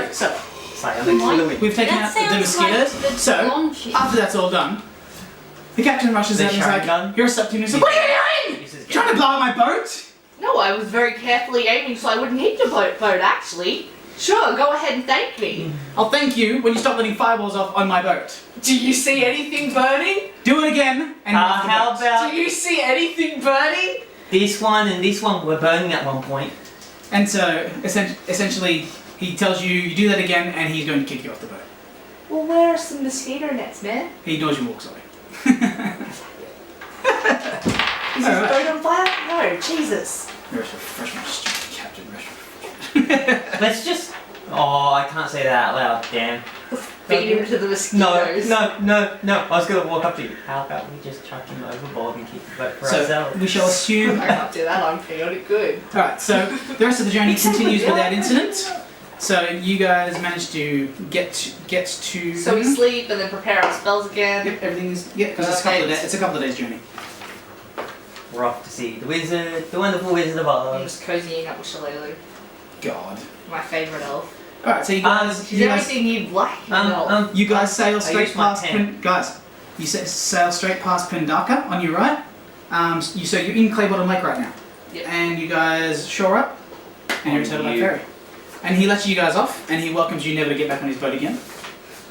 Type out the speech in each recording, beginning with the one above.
Okay, so we've taken out the mosquitoes. Like so after that's all done, the captain rushes out and is like, "You're a sub team." He's like, "What are you doing? Trying to blow up my boat?" No, I was very carefully aiming so I wouldn't hit the boat actually. Sure, go ahead and thank me. I'll thank you when you stop letting fireballs off on my boat. Do you see anything burning? Do it again. And how about Do you see anything burning? this one and this one were burning at one point? And so essentially, he tells you you do that again, and he's going to kick you off the boat. Well, where are some mosquito nets, man? He ignores you and walks away. Is his boat on fire? No, Jesus. Refreshment, stupid captain. Let's just... Oh, I can't say that out loud, damn. Feed him to the mosquitoes. No. I was going to walk up to you. How about we just chuck him overboard and keep the boat for ourselves? We shall assume... I can't do that, I'm chaotic good. Alright, so the rest of the journey continues without incident. So you guys managed to get to... So we sleep and then prepare our spells again. Yep, everything is... Yep, because it's a couple of days journey. We're off to see the wizard, the wonderful Wizard of I'm Oz. just cozying up with Shillelagh, God. my favourite elf. Alright, so you guys... She's everything you'd like. you guys sail I straight used my past... pen. Guys, you sail straight past Pendaka on your right. So you're in Claybottom Lake right now. Yep. And you guys shore up, and you're at Turtle Lake Ferry. And he lets you guys off, and he welcomes you never to get back on his boat again.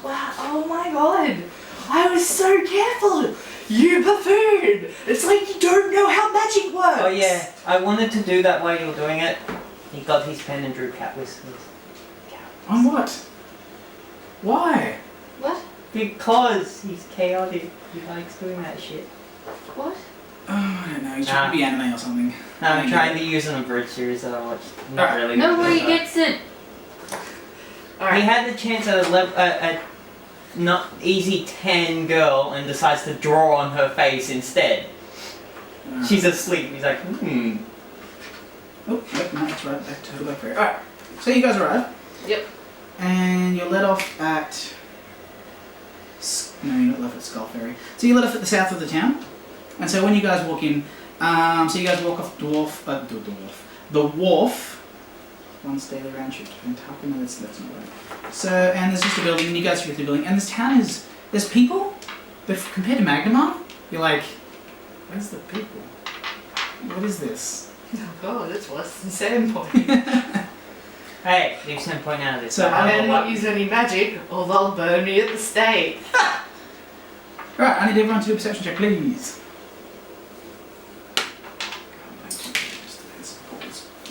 Wow, oh my god. I was so careful. You buffoon. It's like you don't know how magic works. Oh yeah, I wanted to do that while you were doing it. He got his pen and drew cat whiskers. On what? Why? What? Because he's chaotic. He likes doing that shit. What? Oh, I don't know. He's trying to be anime or something. I'm trying to use an abridged series that I watched. Not really. Nobody gets it. He had the chance at a not easy 10 girl and decides to draw on her face instead. She's asleep. He's like, Oh, wait, no, that's right. Back to Turtle Lake Ferry. Alright, so you guys arrive. Yep. And you're let off at... No, you're not left at Skull Ferry. So you're let off at the south of the town. And so when you guys walk in, so you guys walk off the wharf. Once daily round trip to Pentaka. No, that's not right. So, and there's just a building, and you guys through the building, and this town is, there's people, but compared to Magnemar, you're like, where's the people? What is this? Oh god, that's worse than Sandpoint. hey, leave Sandpoint out of this. So, I better not use any magic, or they'll burn me at the stake. Right, I need everyone to do a perception check, please.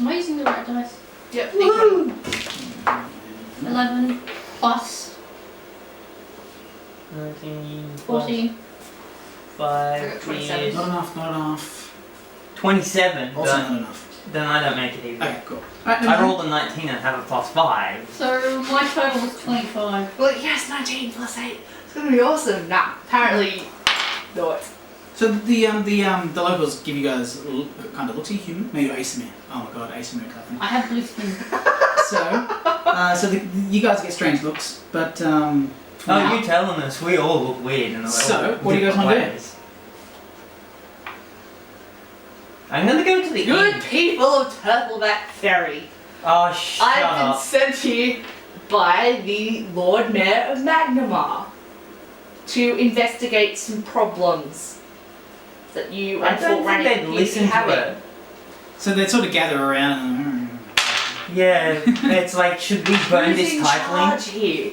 Am I using the right dice? Yep, 11 plus 13, 14. 5, 27. Not enough. 27. Also not enough. Then I don't make it either. Okay, cool. Right, I rolled a 19 and have a +5. So my total was 25. Well, yes, 19 plus 8. It's gonna be awesome. Nah, apparently, not. So the locals give you guys kind of looks like human. No, you're asymmetric. Oh my god, asymmetric company. I have blue skin. So you guys get strange looks, but Oh, you telling us we all look weird in a So, what do you guys want to do? I'm gonna go to the Good inn. people of Turtleback Ferry. Oh, shut I've been up. sent here by the Lord Mayor of Magnemar to investigate some problems that you I don't think they'd listen to it. So they sort of gather around and Yeah, it's like, should we burn Who's this in tiefling? charge here?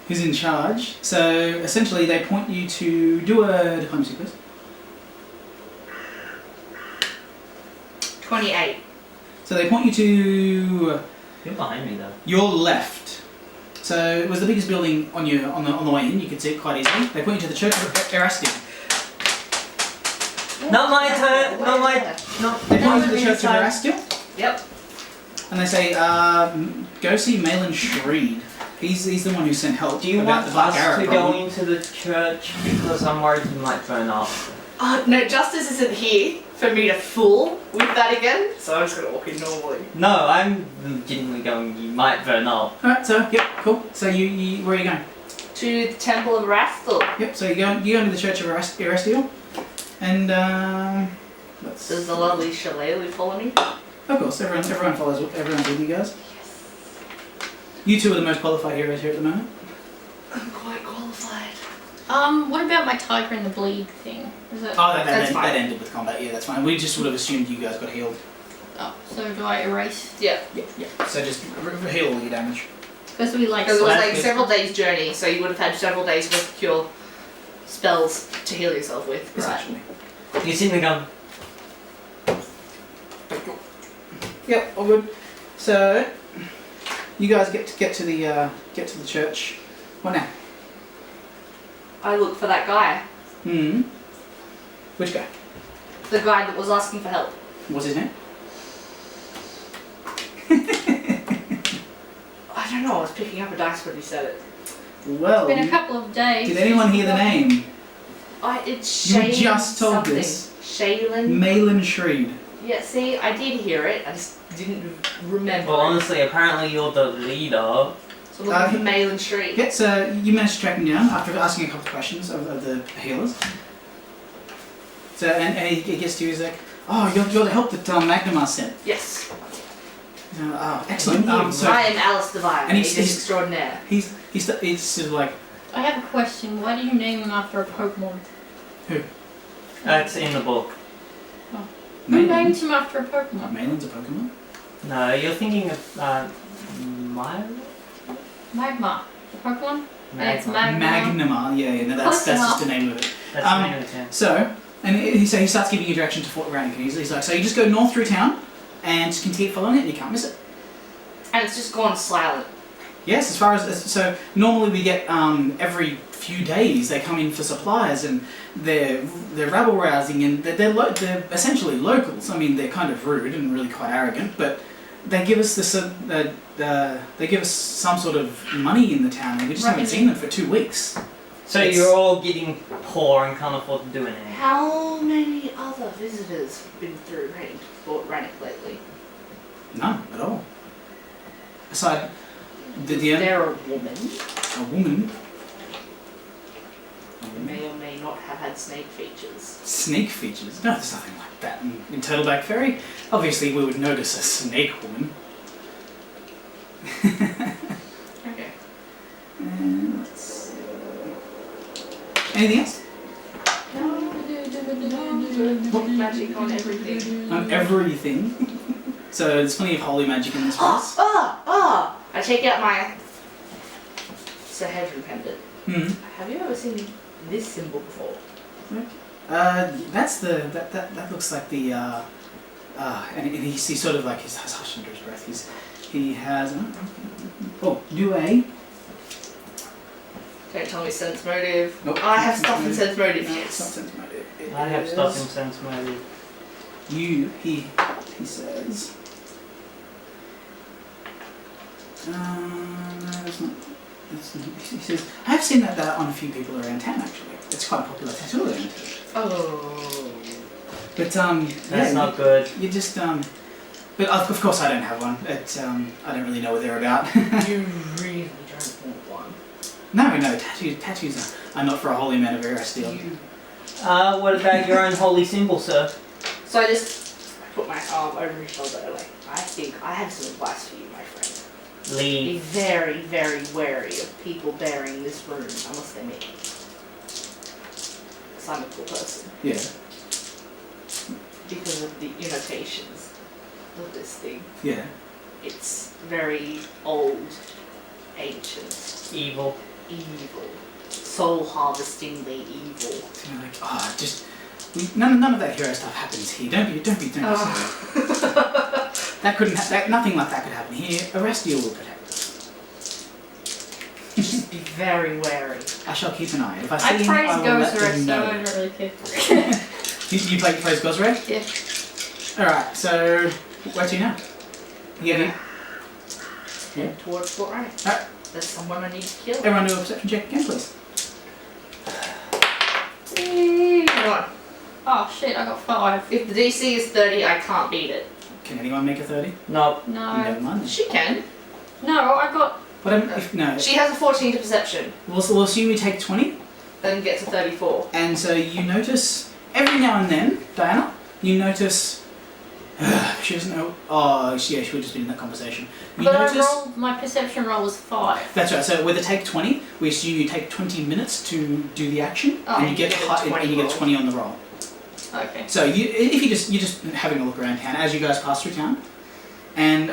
who's in charge? So essentially they point you to do a diplomacy quiz. 28. So they point you to You're behind me though. your left. So it was the biggest building on the way in. You could see it quite easily. They point you to the Church of Erastil. Not my turn. Not my. No. They point you to the Church of Erastil, Yep. and they say, "Go see Malin Shreed. He's the one who sent help Do you about want the Black us Arrow to problem." go into the church because I'm worried you might burn up? No, Justice isn't here for me to fool with that again, so I'm just gonna walk in normally. No, I'm legitimately going. You might burn up. All right. So yep, cool. So you where are you going? To the Temple of Rastal. Yep. So you go to the Church of Erastil, and let's. Does the lovely Shillelagh follow me? Of course, everyone follows. Everyone's with you guys. You two are the most qualified heroes here at the moment. I'm quite qualified. What about my tiger and the bleed thing? Is it? Oh, That's fine. that ended with combat. Yeah, that's fine. We just would have assumed you guys got healed. Oh, so do I erase? Yeah. Yeah. So just heal all your damage. Because we like. Because it was That's like good. several days journey, so you would have had several days worth of cure spells to heal yourself with. Essentially. You seen the gun? Yep, all good. So you guys get to the church. What now? I look for that guy. Which guy? The guy that was asking for help. What's his name? I don't know, I was picking up a dice when he said it. Well, It's been a couple of days. did anyone hear the name? It's You were Shaylin just told something. this. Shaylin? Malin Shreed. Yeah, see, I did hear it, I just didn't remember. Well, honestly, apparently you're the leader. So looking for Malin Shreed. Yeah, so you managed to track him down after asking a couple of questions of the healers. So and he gets to you, he's like, oh, you're the help that Magnamar sent. Yes. Oh, excellent. So I am Alice Devine, and he's he's- extraordinaire. he's sort of like, I have a question. Why do you name him after a Pokemon? That's in the book. Who Malin. named him after a Pokemon? Malin's a Pokemon. No, you're thinking of Myra? Magma. The Pokemon? And it's Magma. Magma. Magnamar, yeah, no, that's just the name of it. That's Um, Magma, yeah. So, and he starts giving you direction to Fort Rankin. He's like, so you just go north through town and just continue following it and you can't miss it. And it's just gone silent. Yes, as far as, so normally we get every few days they come in for supplies and they're rabble rousing and they're essentially locals. I mean, they're kind of rude and really quite arrogant, but they give us this they give us some sort of money in the town and we just haven't seen them for 2 weeks. So it's- you're all getting poor and can't afford to do anything. How many other visitors have been through Fort Rannick lately? None at all. Aside, the They're a woman. a woman. Who may or may not have had snake features. Snake features? No, there's nothing like that in Turtleback Ferry. Obviously, we would notice a snake woman. Okay. And let's see. Anything else? Book magic on everything. On everything. So there's plenty of holy magic in this place. I take out my Sahedron pendant. Hmm. Have you ever seen this symbol before? That's that looks like the and he's sort of like he's hushed under his breath. He has do a. Don't tell me sense motive. Nope. I have stuff in sense motive. No, Yes. it's not sense motive. It I have is- stuff in sense motive. He says. No, it's not. He says, I have seen that on a few people around town actually. It's quite a popular tattoo around here. Oh. But That's not good. You just but of course I don't have one. I don't really know what they're about. You really don't want one. No, tattoos are not for a holy man of Aristeal. You. What about your own holy symbol, sir? So I just put my arm over his shoulder. Like, I think I have some advice for you, my friend. Be Leave. very, very wary of people bearing this rune unless they meet. Because I'm a cool person. Yeah. Because of the innovations of this thing. Yeah. It's very old, ancient, Evil. evil, soul harvestingly evil. So you're like, none of that hero stuff happens here. Don't be silly. That couldn't nothing like that could happen here. Aristeal will protect us. Just be very wary. I shall keep an eye. If I I see him, praise I will let Gozerek, them so I know. don't really care. You play praise Gozerek? Yeah. Alright, so where to now? Yeah. Head towards Fort Rannick. Alright. There's someone I need to kill. Everyone do a perception check again, please. Come on. Oh shit, I got 5. If the DC is 30, I can't beat it. Can anyone make a 30? No. Never No. mind. then. She can. No, I got. But if no, She has a 14 to perception, we'll assume you take 20, then gets a 34. and so you notice every now and then, Diana, you notice She doesn't know. Oh, yeah, she would just be in that conversation. You But notice. my perception roll was 5. That's right. So with a take 20, we assume you take 20 minutes to do the action, Oh, and you get and you get 20 on the roll. Okay. So if you're just having a look around town as you guys pass through town, and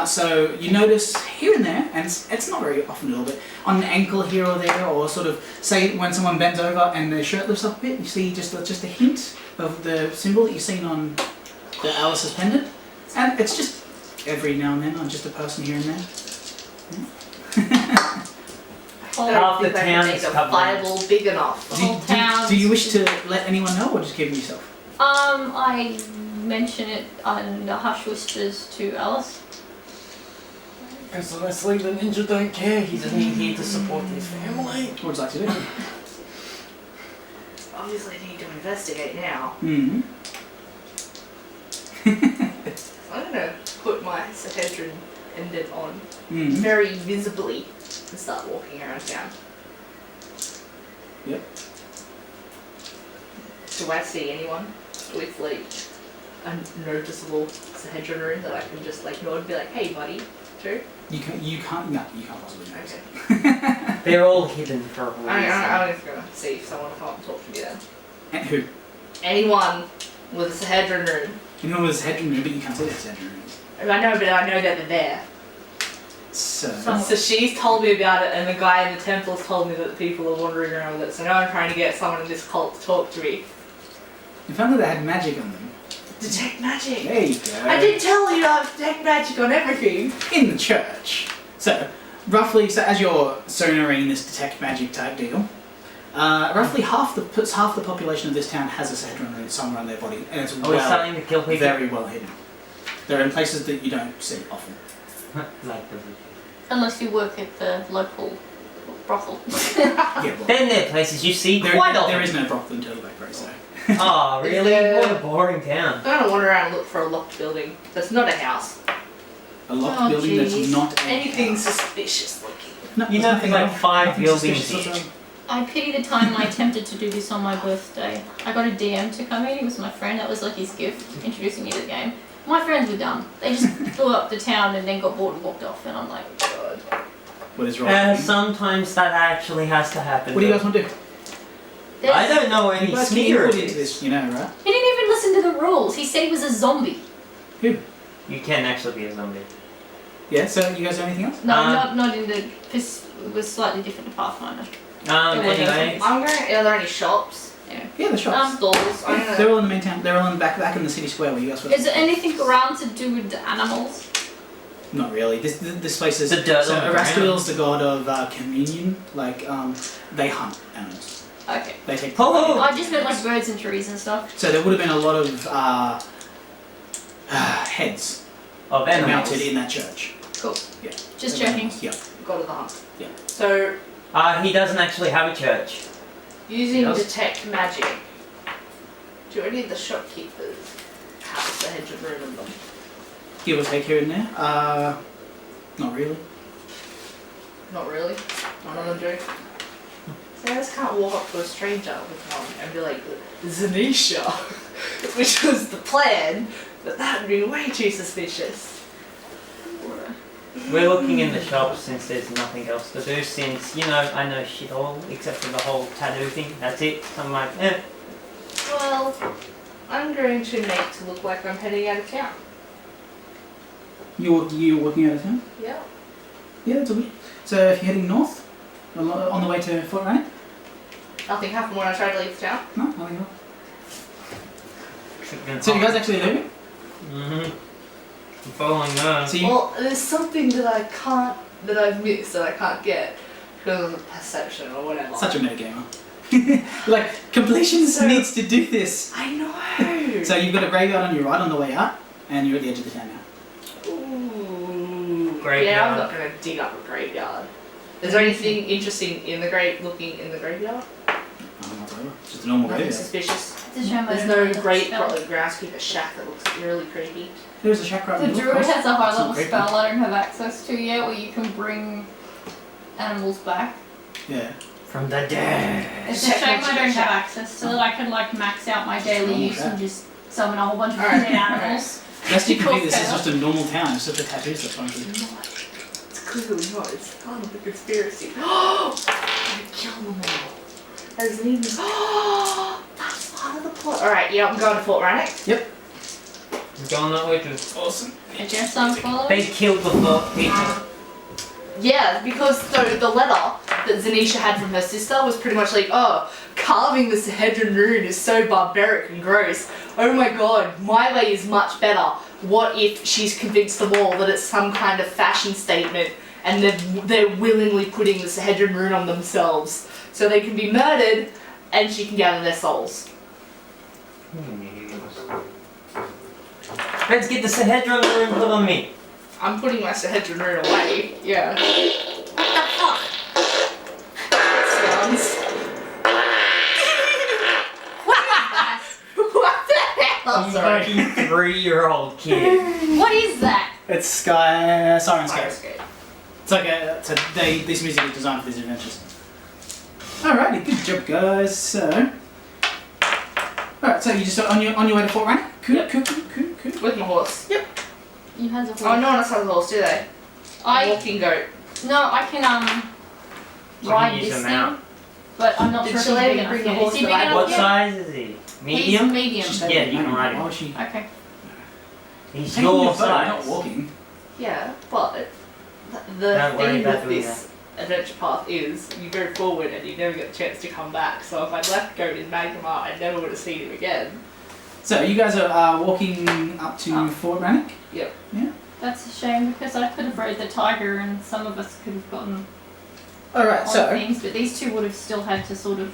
so you notice here and there, and it's not very often at all, but on an ankle here or there, or sort of say when someone bends over and their shirt lifts up a bit, you see just a hint of the symbol that you've seen on the Alice's pendant, and it's just every now and then on just a person here and there. Half the I can town make is a covered. fireball big enough. The whole town. Do you wish to let anyone know, or just keep it yourself? I mention it on the hush whispers to Alice. Because honestly, the ninja don't care. He's just here to support his family. What would you like to do? Obviously, I need to investigate now. Hmm. I'm gonna put my Sahedron pendant on Hmm. very visibly and start walking around town. Yep. Do I see anyone with like a noticeable Sahedron room that I can just like nod and be like, "Hey, buddy," too? You can't possibly notice. Okay. They're all hidden for a reason. I'm just gonna see if someone will come up and talk to me then. And who? Anyone with a Sahedron room. You know there's headroom room, but you can't see there's headroom rooms. I know, but I know that they're there. So So she's told me about it, and the guy in the temple's told me that the people are wandering around with it. So now I'm trying to get someone in this cult to talk to me. you found that they had magic on them. Detect magic. There you go. I did tell you I detect magic on everything. In the church. So roughly, as you're sonering this detect magic type deal, roughly half the population of this town has a Sahedron room somewhere on their body, and it's Are we starting to kill people? very well hidden. They're in places that you don't see often. Like the... Unless you work at the local brothel. Yeah, well, Then there are places you see there quite often. there is no brothel in Turtleback Grove, so. Oh, Is really? there- What a boring town. I'm gonna wander around and look for a locked building. That's not a house. A locked Oh, building that's jeez. not a Anything house. suspicious looking. No, You there's know, nothing there's like wrong. 5 Nothing buildings suspicious here. whatsoever. I pity the time I attempted to do this on my birthday. I got a DM to come in, he was my friend, that was like his gift, introducing me to the game. My friends were dumb. They just blew up the town and then got bored and walked off, and I'm like, God. What is wrong? Sometimes that actually has to happen. What do you guys want to do? I don't know You any guys can sneaker input into this, you know, right? He didn't even listen to the rules. He said he was a zombie. Who? You can actually be a zombie. Yeah, so you guys do anything else? No, not in the. This was slightly different to Pathfinder. Anyway. I'm going. Are there any shops? Yeah, the shops. Stalls. I'm gonna. They're all in the main town. They're all in back in the city square where you guys were. Is there anything around to do with the animals? Not really. This place is. The dirt so on the Erastiel's the god of communion. Like, they hunt animals. Okay. They take. Oh! I just meant like birds and trees and stuff. So there would have been a lot of heads Of animals. mounted in that church. Cool. Yeah. Just Of checking. animals, Yeah. God of the hunt. Yeah. So He doesn't actually have a church. using Yes. detect magic. Do any of the shopkeepers have the hedge of room in them? Give or take here and there. Not really. Not really. None of them do. So I just can't walk up to a stranger with one and be like, Zanisha, which was the plan, but that would be way too suspicious. We're looking in the shops since there's nothing else to do, since, I know shit all, except for the whole tattoo thing. That's it. So I'm like, Well, I'm going to make to look like I'm heading out of town. You're walking out of town? Yeah. Yeah, that's all good. So if you're heading north, on the way to Fort Ryan? Nothing happened when I tried to leave the town. No, nothing else. freaking So you guys actually leaving? Mm-hmm. I'm following that. So you, Well, there's something that I've missed that I can't get because of perception or whatever. such a metagamer. Like, completion So- needs to do this. I know! So you've got a graveyard on your right on the way out, and you're at the edge of the town now. Ooh. Graveyard. Yeah, I'm not going to dig up a graveyard. Is there anything interesting looking in the graveyard? Nothing whatsoever. It's just a normal Nothing graveyard. suspicious. It's a shame I There's don't know no the great spell. groundskeeper shack that looks really creepy. There's a shack right The in the druid north. has a high level It's not spell I don't have access to yet, where you can bring animals back. Yeah. From the dead. It's a shame I don't have access to it. I can like max out my daily use and just summon a whole bunch of Alright. dead animals. Best you can think, this is Chaos. just a normal town. It's just the tattoos that's fun for you. It's clearly not. It's part of the conspiracy. Oh! I kill them all. As an even. Oh! That's part of the plot. Alright, yeah, I'm going to Fort Rannoch. I'm going that way too. Awesome. Is your son following? They killed the four people. Yeah, because the letter that Zanisha had from her sister was pretty much like, oh, carving the Sahedron rune is so barbaric and gross. Oh my god, my way is much better. What if she's convinced them all that it's some kind of fashion statement and they're willingly putting the Sahedron rune on themselves so they can be murdered and she can gather their souls. Let's get the Sahedron rune put on me. I'm putting my Sahedron rune away. Yeah. What the fuck? Sounds. What the hell? Sorry. Fucking 3-year-old kid. What is that? It's Siren Scape. Scape. It's like this music is designed for these adventures. Alrighty, good job, guys. So, alright, so you just on your way to Fort Rannoch? Cool, Yep. cool. With my horse. You has a horse. Oh, no one else has a horse, do they? I Walking goat. no, I can You ride can use this them thing, out. but I'm not Did sure if she he's let big me enough bring the yet. horse Is he that big I- enough What yet? size is he? He's Medium? medium. Yeah, you can ride him. Why was she Okay. He's taking your your boat, not size. walking? Yeah, but the Don't worry thing about with doing this adventure path is you go forward and you never get the chance to come back. So if I'd left Goat in Magma, I never would have seen him again. So you guys are walking up to Fort Rannoch? Yep. Yeah. That's a shame because I could have rode the tiger and some of us could have gotten Alright, on so things, but these two would have still had to sort of.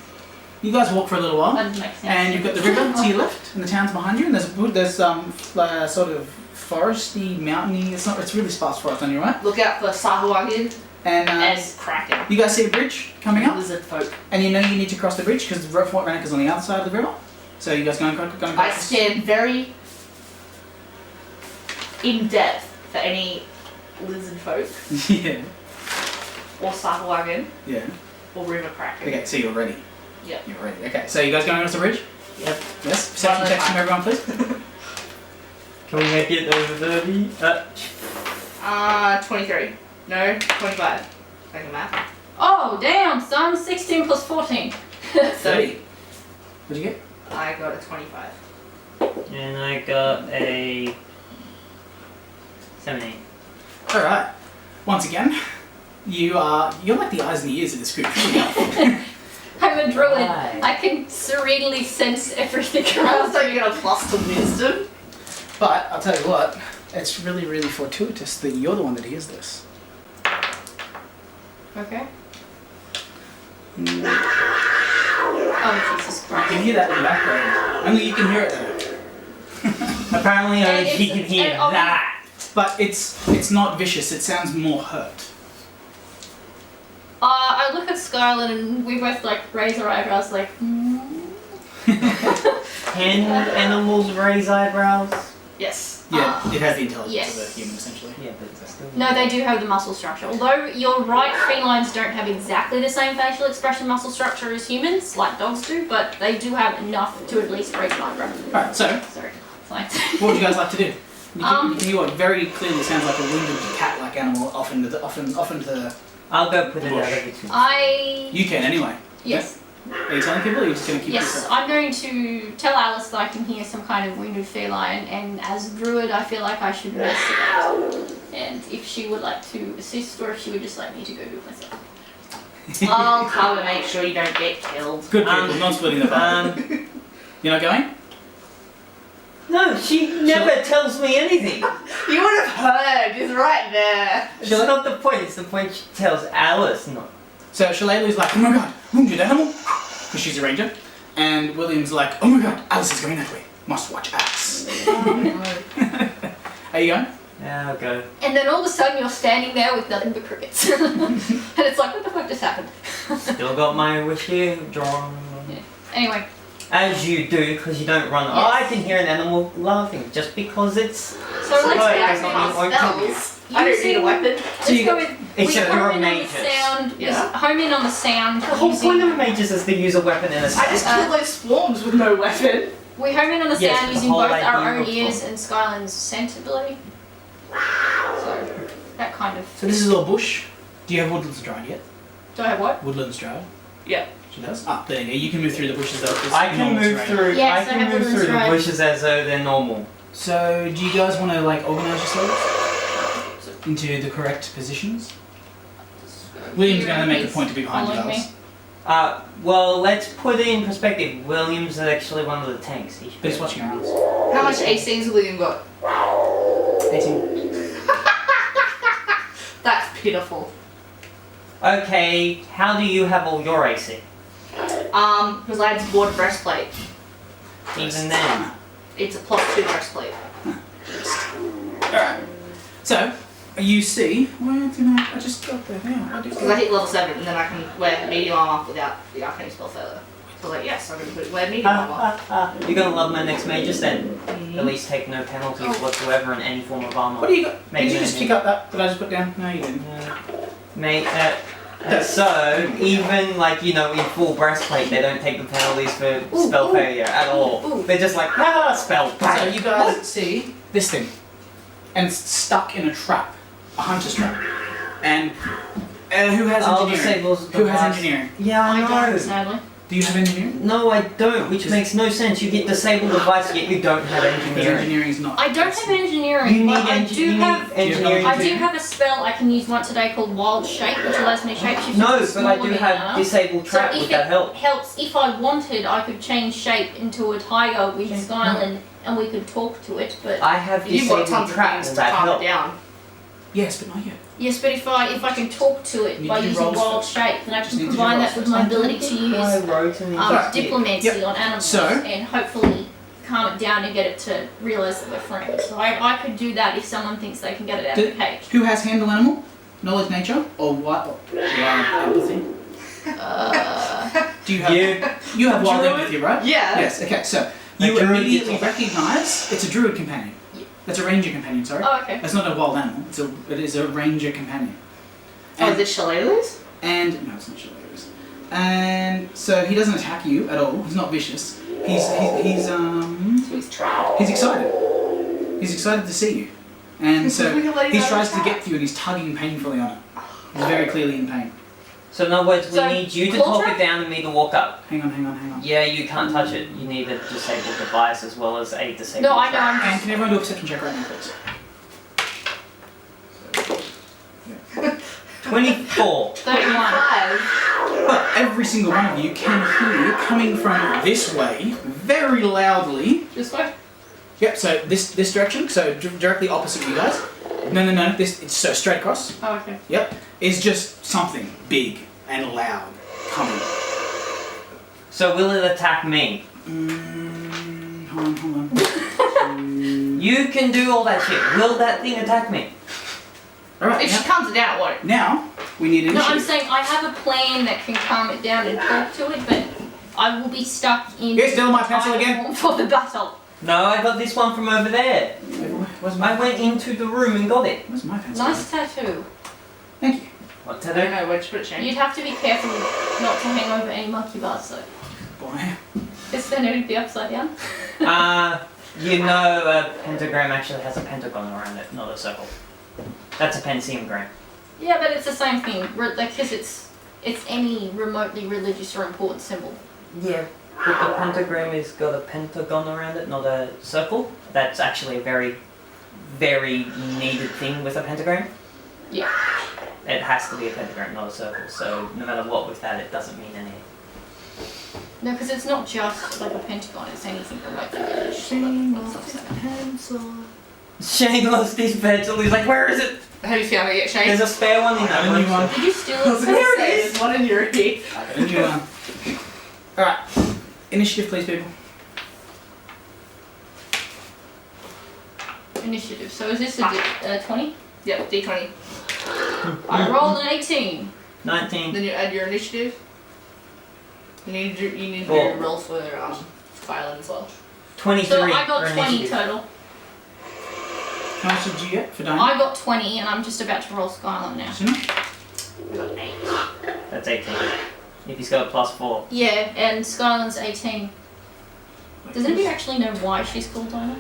you guys walk for a little while. That doesn't make sense. And you've got the river to your left, and the town's behind you, and there's sort of foresty, mountainy. It's really sparse forest on your right. Look out for Sahuagin And and Kraken. you guys see a bridge coming up, Lizard folk. and you know you need to cross the bridge because Fort Rannoch is on the other side of the river. So you guys going I across? stand very in depth for any lizard folk Yeah. or Sahuagin Yeah. or River Kraken. Okay, so you're ready. Yep. You're ready. Okay, so you guys going across the bridge? Yep. Yes. Perception checks from everyone, please. Can we make it over 30? 23. No, 25. Make a math. Oh damn, son! 16 plus 14. 30. What'd you get? I got a 25. And I got a 17. All right. Once again, you're like the eyes and the ears of this group. I'm a druid. Why? I can serenely sense everything I around. also you got a plus to wisdom. But I'll tell you what, it's really, really fortuitous that you're the one that hears this. Okay. Oh Jesus You Christ. can hear that in the background. Only you can hear it though. Apparently only And she it's- can hear and that. But it's not vicious. It sounds more hurt. I look at Scarlet and we both like raise our eyebrows like. Can animals raise eyebrows? Yes. Yeah, it has the intelligence yes. of a human essentially. Yeah, but it's still. No, they do have the muscle structure. Although you're right, felines don't have exactly the same facial expression muscle structure as humans, like dogs do, but they do have enough to at least raise an eyebrow. All right. So, Sorry, science. what would you guys like to do? You hear what very clearly sounds like a wounded cat-like animal off into the. I'll go put it out of it. You can anyway. Yes. Are you telling people, or are you just going to keep Yes, yourself? I'm going to tell Alice that I can hear some kind of wounded feline, and as a druid, I feel like I should investigate. And if she would like to assist, or if she would just like me to go do it myself. I'll come and make sure you don't get killed. Good people, not splitting the party. You're not going? No, she never tells me anything. You would have heard. It's right there. It's not the point. It's the point she tells Alice not. So Shalalu's like, oh my god, wounded animal, because she's a ranger, and William's like, oh my god, Alice is going that way. Must watch Alice. Are you going? Yeah, I'll go. And then all of a sudden, you're standing there with nothing but crickets. And it's like, what the fuck just happened? Still got my wish here drawn. Anyway, As you do, because you don't run. Yes. Oh, I can hear an animal laughing just because it's. so Let's let's Sorry, go I cast got spells. I don't need a weapon. Let's go with. Except we you're home a in on the magus. sound. Yeah. Home in on the sound. The whole using- point of a magus is to use a weapon in a I just killed those swarms with no weapon. We home in on the Yes, sound the using whole both our idea own of ears fun. and Skyland's scent ability. So, that kind of... So this is all bush. Do you have woodlands dried yet? Do I have what? Woodlands dried. Yeah. She does. Ah, there you go. You can move through the bushes. Though. It's I can normal move terrain. through. Yes, I I can have move woodlands through the right. bushes as though they're normal. So do you guys want to like organise yourselves into the correct positions? William's going to make a point to be behind you Following guys. Well, let's put it in perspective. William's actually one of the tanks. He should But he's be- watching around. How much AC's William got? 18. That's pitiful. Okay, how do you have all your AC? Because I had to board a breastplate. Even then. It's a +2 breastplate. Alright. So, you see... Where did I just got there now? Because I hit level 7 and then I can wear medium armor without the arcane spell failure. So I was like, yes, I'm going to wear medium armor. You're gonna love my next mages then. Mhm. At least take no penalties Oh. whatsoever in any form of armor. What do you got? Maybe Did you just maybe. pick up that I just put down? No, you didn't. Mate, so even like in full breastplate, they don't take the penalties for Ooh, spell ooh. failure at all. Ooh. They're just like spell. So you guys see this thing, and it's stuck in a trap, a hunter's trap. And who has engineering? Who has engineering? Yeah, I I don't, know. sadly. Do you have engineering? No, I don't, which makes no sense. You get disabled device, yet you don't have Because engineering. engineering is not. I don't have engineering, You need, but I engi- do you need have... engineering. I do have a spell I can use once a day called Wild Shape, which allows me to shapeshift No, into but I smaller do have banana. disabled So trap. if Would that it help? helps, if I wanted, I could change shape into a tiger with Skyland, and we could talk to it. But I have You've got disabled tons of trap. things Will to that calm help? it down. Yes, but not yet. yes, but if I can talk to it You by need to do using rolls Wild first. Shape, then I Just can need to do combine rolls that with first. my ability to use diplomancy Yep. on animals So- and hopefully calm it down and get it to realise that we're friends. So I could do that if someone thinks they can get it out of the cage. Who has handle animal, knowledge nature, or what? Wild empathy. Do you have? You have wild Druid? empathy, right? Yeah. Yes. Okay. So A you druid immediately is- recognise it's a druid companion. Yeah. That's a ranger companion. Sorry. Oh, okay. That's not a wild animal. It is a ranger companion. Oh, And, is it shillelaghs? and no, it's not shillelaghs. And so he doesn't attack you at all. He's not vicious. He's So he's trapped. He's excited. He's excited to see you. And so We can let him he out of tries the to trap. get to you and he's tugging painfully on it. He's very clearly in pain. So in other words, we So, need you to claw talk trap? it down and me to walk up. Hang on. Yeah, you can't touch it. You need a disabled device as well as a disabled No, I know. trap. I'm And can everyone do a perception check right now, please? 24. 31. But every single one of you can hear coming from this way, very loudly. This way? Yep, so this direction, so directly opposite you guys. No, it's so straight across. Oh, okay. Yep, is just something big and loud coming. So will it attack me? Hold on. You can do all that shit. Will that thing attack me? Alright, If she calms it down, it won't. now we need No, I'm initiative. saying I have a plan that can calm it down and talk to it, but I will be stuck in. You're stealing my pencil again? For the battle. No, I got this one from over there. Where's I my, went into the room and got it. where's my pencil? Nice tattoo. Thank you. What I to don't do? know, where'd you put it, Shane? You'd have to be careful not to hang over any monkey bars though. Boy. Is then it would be upside down? A pentagram actually has a pentagon around it, not a circle. That's a pentagram. Yeah, but it's the same thing. Because it's any remotely religious or important symbol. Yeah, but the pentagram has got a pentagon around it, not a circle. That's actually a very, very needed thing with a pentagram. Yeah. It has to be a pentagram, not a circle. So no matter what with that, it doesn't mean anything. No, because it's not just like a pentagon. It's anything remotely religious. pencil. Shane lost his pencil. He's like, where is it? Have you found it yet, Shane? There's a spare one in I that have a new room. one. Did you steal I was it? gonna There it say, is. there's one in your ear. I got a new one. Alright. Initiative, please, people. Initiative. So is this a 20? Yep, D20. I rolled an 18. 19. Then you add your initiative. You need to do Cool. your roll for Kylan as well. 23. So I got for 20 initiative. total. How much did you get for diamond? I got 20 and I'm just about to roll Skyline now. I got an 8. That's 18. If he's got a +4. Yeah, and Skyland's 18. Does anybody actually know why she's called Dinah?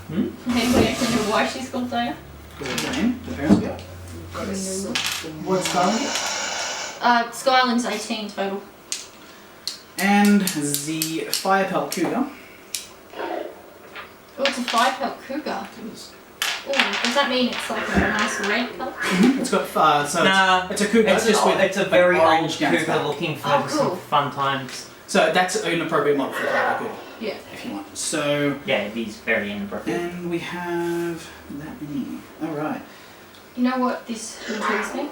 Hmm? Does anybody actually know why she's called Dinah? What's her name? The parents go. What's Skyland? Skyland's 18 total. And the fire pelt cougar. Oh, it's a 5-pelt cougar. Oh, does that mean it's like a nice red colour? It's got so Nah, it's a cougar. it's a very old orange down its cougar back. looking for Oh, cool. some fun times. So that's an appropriate model for a fire cougar, Yeah. if you want. So Yeah, it is very inappropriate. and we have that many. All right. You know what this intrigues me?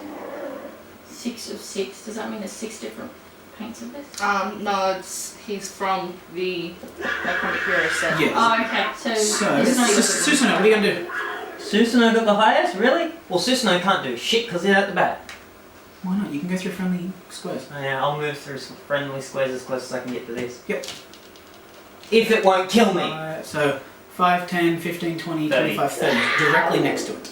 6 of 6. Does that mean there's 6 different paints of this? No, he's from the Iconic Hero set. Yes. Oh, okay. So there's no Susanoo, what are you gonna do? Susanoo got the highest? Really? Well, Susanoo can't do shit because he's at the back. Why not? You can go through friendly squares. Oh, yeah, I'll move through some friendly squares as close as I can get to this. Yep. If it won't kill me. So 5, 10, 15, 20, 30. 25, 30. Directly next to it.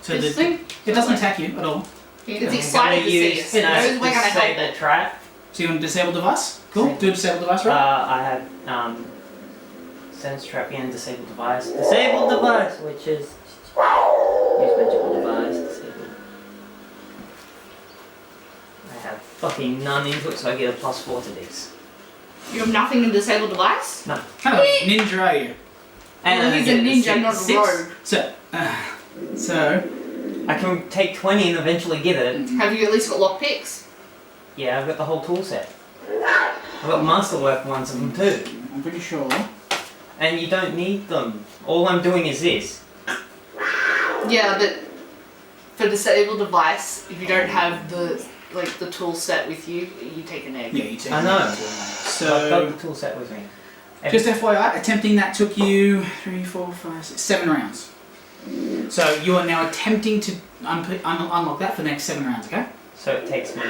So This the, thing? it doesn't attack you at all. It's I'm excited gonna to see use us. It knows we're gonna help disable it. trap. So you want to disable device? Cool. Same. Do a disable device, right? I have sense trap and disable device. Disable device, which is use magical device. Disable. I have fucking none into it, so I get a +4 to this. You have nothing in disable device? Kind of ninja are you? And Well, I he's a get ninja, not a six. rogue. So I can take 20 and eventually get it. Have you at least got lockpicks? Yeah, I've got the whole tool set. I've got masterwork ones of them too. I'm pretty sure. And you don't need them. All I'm doing is this. Yeah, but for disable device, if you don't have the tool set with you, you take an egg. Yeah, you take I know. it. I've got So the tool set with me. just FYI, attempting that took you 3, 4, 5, 6, 7 rounds. So you are now attempting to unlock that for the next 7 rounds, okay? So it takes me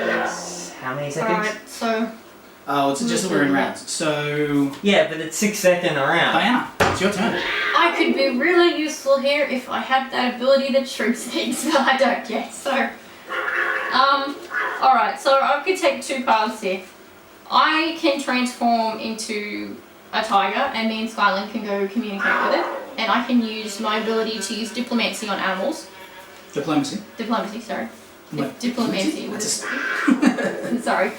how many seconds? Alright, so Oh, it's just that we're in rounds. So Yeah, but it's 6 second around. Diana, it's your turn. I could be really useful here if I had that ability that shrinks things, but I don't yet. So, alright, so I could take 2 paths here. I can transform into a tiger, and me and Skyland can go communicate with it. And I can use my ability to use diplomacy on animals. Diplomacy. Diplomacy, sorry. What? Diplomacy. That's a Sorry.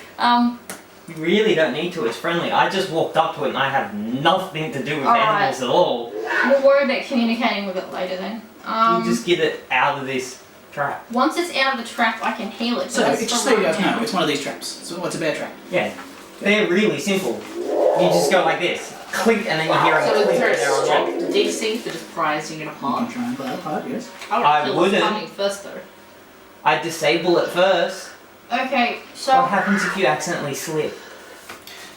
You really don't need to, it's friendly. I just walked up to it and I have nothing to do with Alright. animals at all. We'll worry about communicating with it later then. You just get it out of this trap. Once it's out of the trap, I can heal it. So but it's just for so you guys right know, now. it's one of these traps. So what's a bear trap? Yeah. They're really simple. You just go like this. Click and then you hear So a is click there and they're a unlocked. strict DC for just prizing it You can apart? try and play it apart, yes. I kill wouldn't. what's coming first though. I disable it first. Okay, so What happens if you accidentally slip?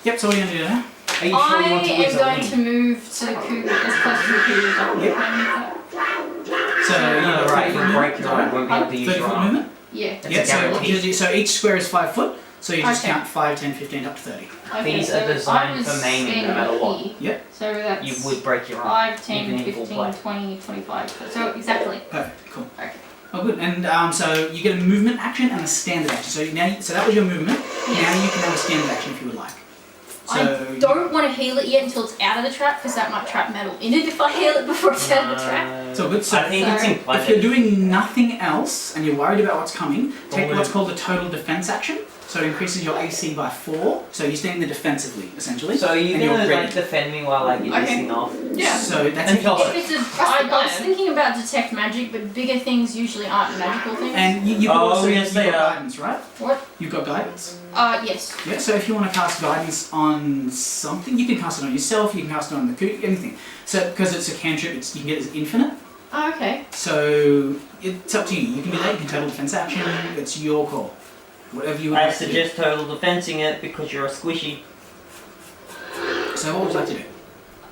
Yep, so what are you going to do now? Are you sure you want to I use am a going link? to move to the cougar as close to the cougar as I Yep. can. So you No, got right, 30 you'll foot break your arm, movement? won't be able to use 30 your foot arm. movement? Yeah. That's Yeah, a guarantee. so each square is 5 foot, so you just Okay. count 5, 10, 15 up to 30. Okay, These so are designed I was for maiming, no standing matter what. here. Yep. So that's You would break your arm. 5, 10, even in full 15, play. 20, 25. So exactly. Perfect, cool. Okay. Oh, good. And so you get a movement action and a standard action. So so that was your movement. Now you can have a standard action if you would like. So I don't want to heal it yet until it's out of the trap because that might trap metal in it if I heal it before it's out of the trap. It's all good. So I think it's Sorry. implied. if you're doing nothing else and you're worried about what's coming, take Always. what's called a total defense action. So it increases your AC by 4. So you're staying there defensively, essentially. So are you and you're gonna ready. like defend me while I get this Okay. thing off? Yeah. So that's Until- it. If it's a, the I was plan. thinking about detect magic, but bigger things usually aren't magical things. And you've Oh, also yes, you've they got are. guidance, right? What? You've got guidance. Yes. Yeah, so if you want to cast guidance on something, you can cast it on yourself, you can cast it on the coot, anything. So because it's a cantrip, you can get it as infinite. Oh, okay. So it's up to you. You can do that, you can total defense action, it's your call. Whatever you would I like to do. suggest total defensing it because you're a squishy. So what would you like to do?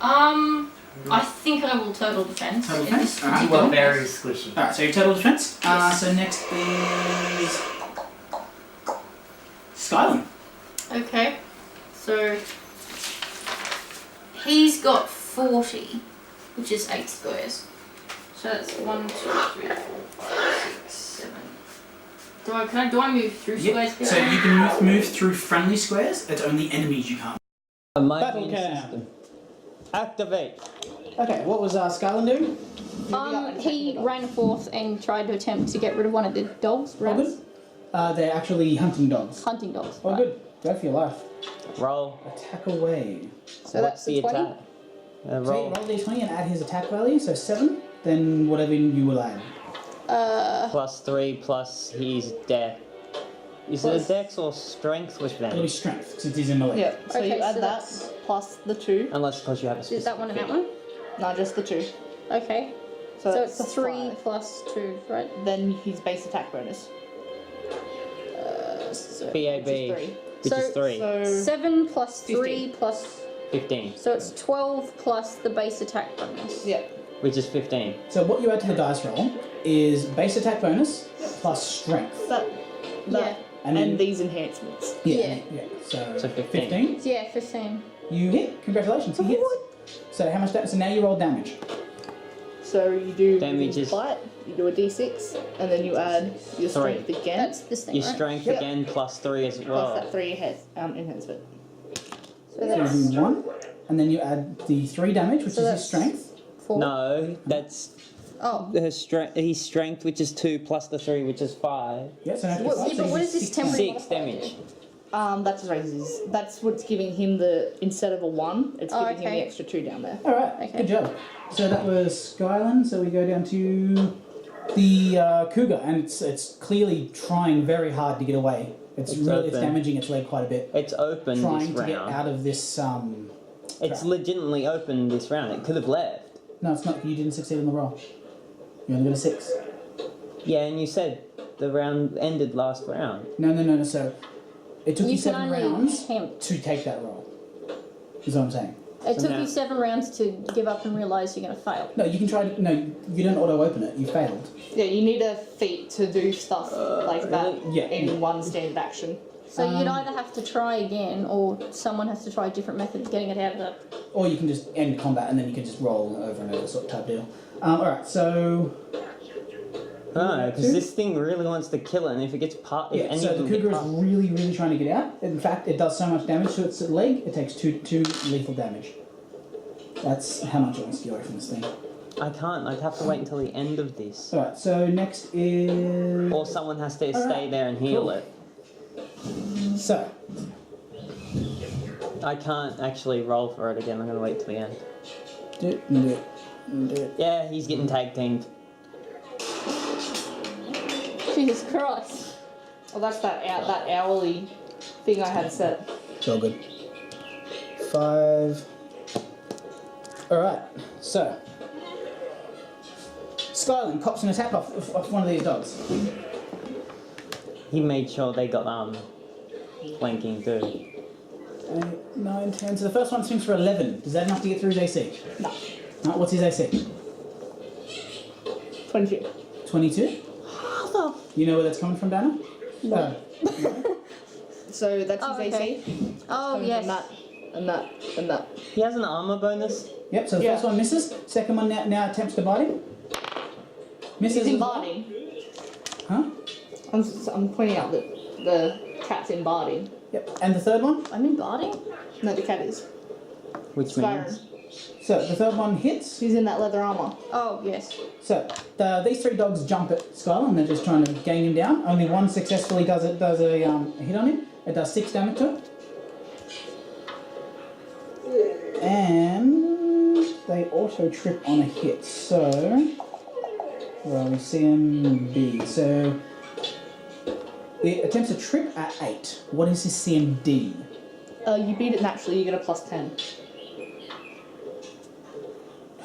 I think I will total defense. Total in defense? this Alright. You particular are very case. squishy. Alright, so your total defense. Yes. So next is Skyland. Okay. So he's got 40, which is 8 squares. So that's 1, 2, 3, 4, 5, 6, 7. Do I move through Yep. squares? So you can move through friendly squares, it's only enemies you can't. My Battle immune cam. system. Activate. Okay, what was Skyland doing? He ran forth and tried to attempt to get rid of one of the dogs. All Rats. good? They're actually hunting dogs. Hunting dogs. Oh, right. good. Go for your life. Roll. Attack away. So What's that's the a 20. attack? So you Roll. roll d20 and add his attack value, so 7, then whatever you will add. +3 plus he's death. Is it a dex or strength with It'll be them? strength, because he's in melee. Yeah. So Okay, you add so that that's- plus the 2. Unless because you have a Is specific. that one and that one? No, just the 2. Okay. So, So that's it's a 3 5. plus 2, right? Then his base attack bonus. So BAB, Which is which is 3. So 7 plus 3 15. plus. 15, So it's 12 plus the base attack bonus. yeah. which is 15. So what you add to the dice roll is base attack bonus plus strength. That Yeah. And then, these enhancements. yeah. So So 15. 15. Yeah, 15. You hit. Congratulations, he hits. So how much damage? So now you roll damage. So you do Damage your is- fight, you do a d6, and then you add your strength again. That's this thing, Your right? strength Yep. again +3 as plus well. that 3 enhancement. So So that's you do 1, and then you add the 3 damage, which So is his that's- strength. 4. No, that's Oh. his strength, which is 2 plus the 3, which is 5. Yeah, so now What, five, yeah, so but what you is do this 6 temporary? 6 damage. That's raises. That's what's giving him the, instead of a 1, it's Oh, giving him okay. the extra 2 down there. Alright, Okay. good job. So that was Skyland, so we go down to the cougar, and it's clearly trying very hard to get away. It's open. damaging its leg quite a bit. It's open Trying this to get round. out of this, It's legitimately open this round. It could have left. no, it's not, you didn't succeed on the roll. You only got a 6. Yeah, and you said the round ended last round. No, so it took you, You can 7 only rounds attempt. to take that roll. Is what I'm saying. It So took now- you 7 rounds to give up and realise you're going to fail. No, you can try, no, you don't auto-open it, you failed. Yeah, you need a feat to do stuff like that Yeah. in one standard action. So you'd either have to try again, or someone has to try a different method of getting it out of the. Or you can just end combat and then you can just roll over and over sort of type deal. Alright, so No, because this thing really wants to kill it, and if it gets part, if yeah, any so of the them get cougar is part, really trying to get out. In fact, it does so much damage to its leg, it takes two lethal damage. That's how much it wants to get away from this thing. I can't. I'd have to wait until the end of this, Alright, so next is... or someone has to Alright, stay there and heal cool. it. So, I can't actually roll for it again. I'm gonna wait till the end. do it. Yeah, he's getting tag teamed. Jesus Christ. Well, that's that hourly thing I had set. It's all good. 5. Alright, so. Skyland cops an attack off one of these dogs. He made sure they got flanking too. 8, 9, 10. So the first one swings for 11. Does that enough to get through his AC? No. No, what's his AC? 22. 22? You know where that's coming from, Dana? No. So that's Oh, his okay. AC. Oh, Coming yes. from that, and that, and that. He has an armor bonus. Yep, so the Yeah. first one misses. Second one now attempts to bite him. Misses. He's in as well. barding. Huh? I'm pointing out that the cat's in barding. Yep. And the third one? I'm in barding? No, the cat is. Which means Skyrim. So the third one hits. He's in that leather armor. Oh, yes. So these 3 dogs jump at Skylar and they're just trying to gang him down. Only one successfully does a hit on him. It does 6 damage to him. And they auto trip on a hit. So well, CMB. So it attempts a trip at 8. What is his CMD? You beat it naturally, you get a plus 10.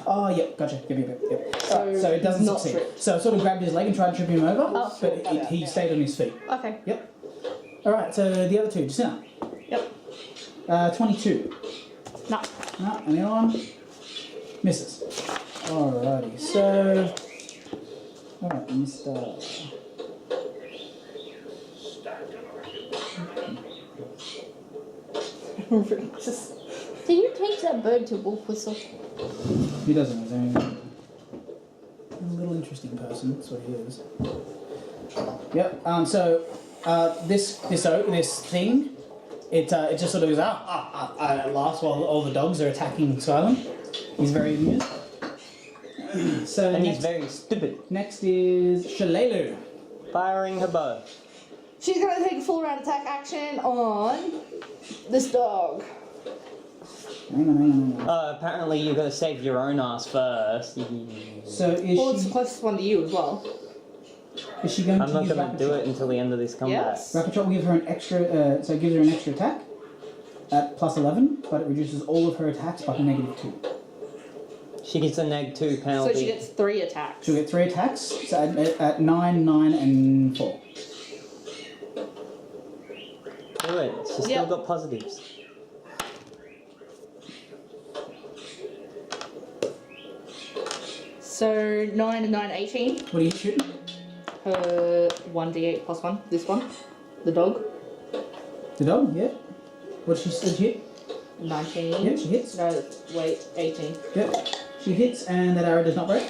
Oh, yep, gotcha. Yep. So Alright, so it doesn't he's not succeed. tripped. So it sort of grabbed his leg and tried to trip him over, Oh, but okay. he stayed on his feet. Okay. Yep. Alright, so the other 2, Jacinta. Yep. 22. No. No, and the other one misses. Alrighty, so. Alright, Mr. Just Did you teach that bird to wolf whistle? He doesn't know his own. A little interesting person, that's what he is. Yep, so this thing it just sort of goes at last while all the dogs are attacking Skylam. He's very amused. So And next, he's very stupid. next is Shalelu. Firing her bow. She's gonna take a full round attack action on this dog. Hang on. Apparently you've got to save your own ass first. So is Well, it's the she closest one to you as well. is she going I'm to not use going to Rapid do Shot? it until the end of this combat. Yes. Rapid Shot will give her an extra, so it gives her an extra attack at plus 11, but it reduces all of her attacks by -2. She gets a -2 So penalty. she gets 3 attacks. She'll get 3 attacks, so at 9, 9, and 4. Do it. She's Yep. still got positives. So 9 and 9, 18. What are you shooting? Her 1d8 plus 1. This one. The dog. The dog, yeah. What she hit? 19. Yep, she hits. No, wait, 18. Yep. She hits, and that arrow does not break.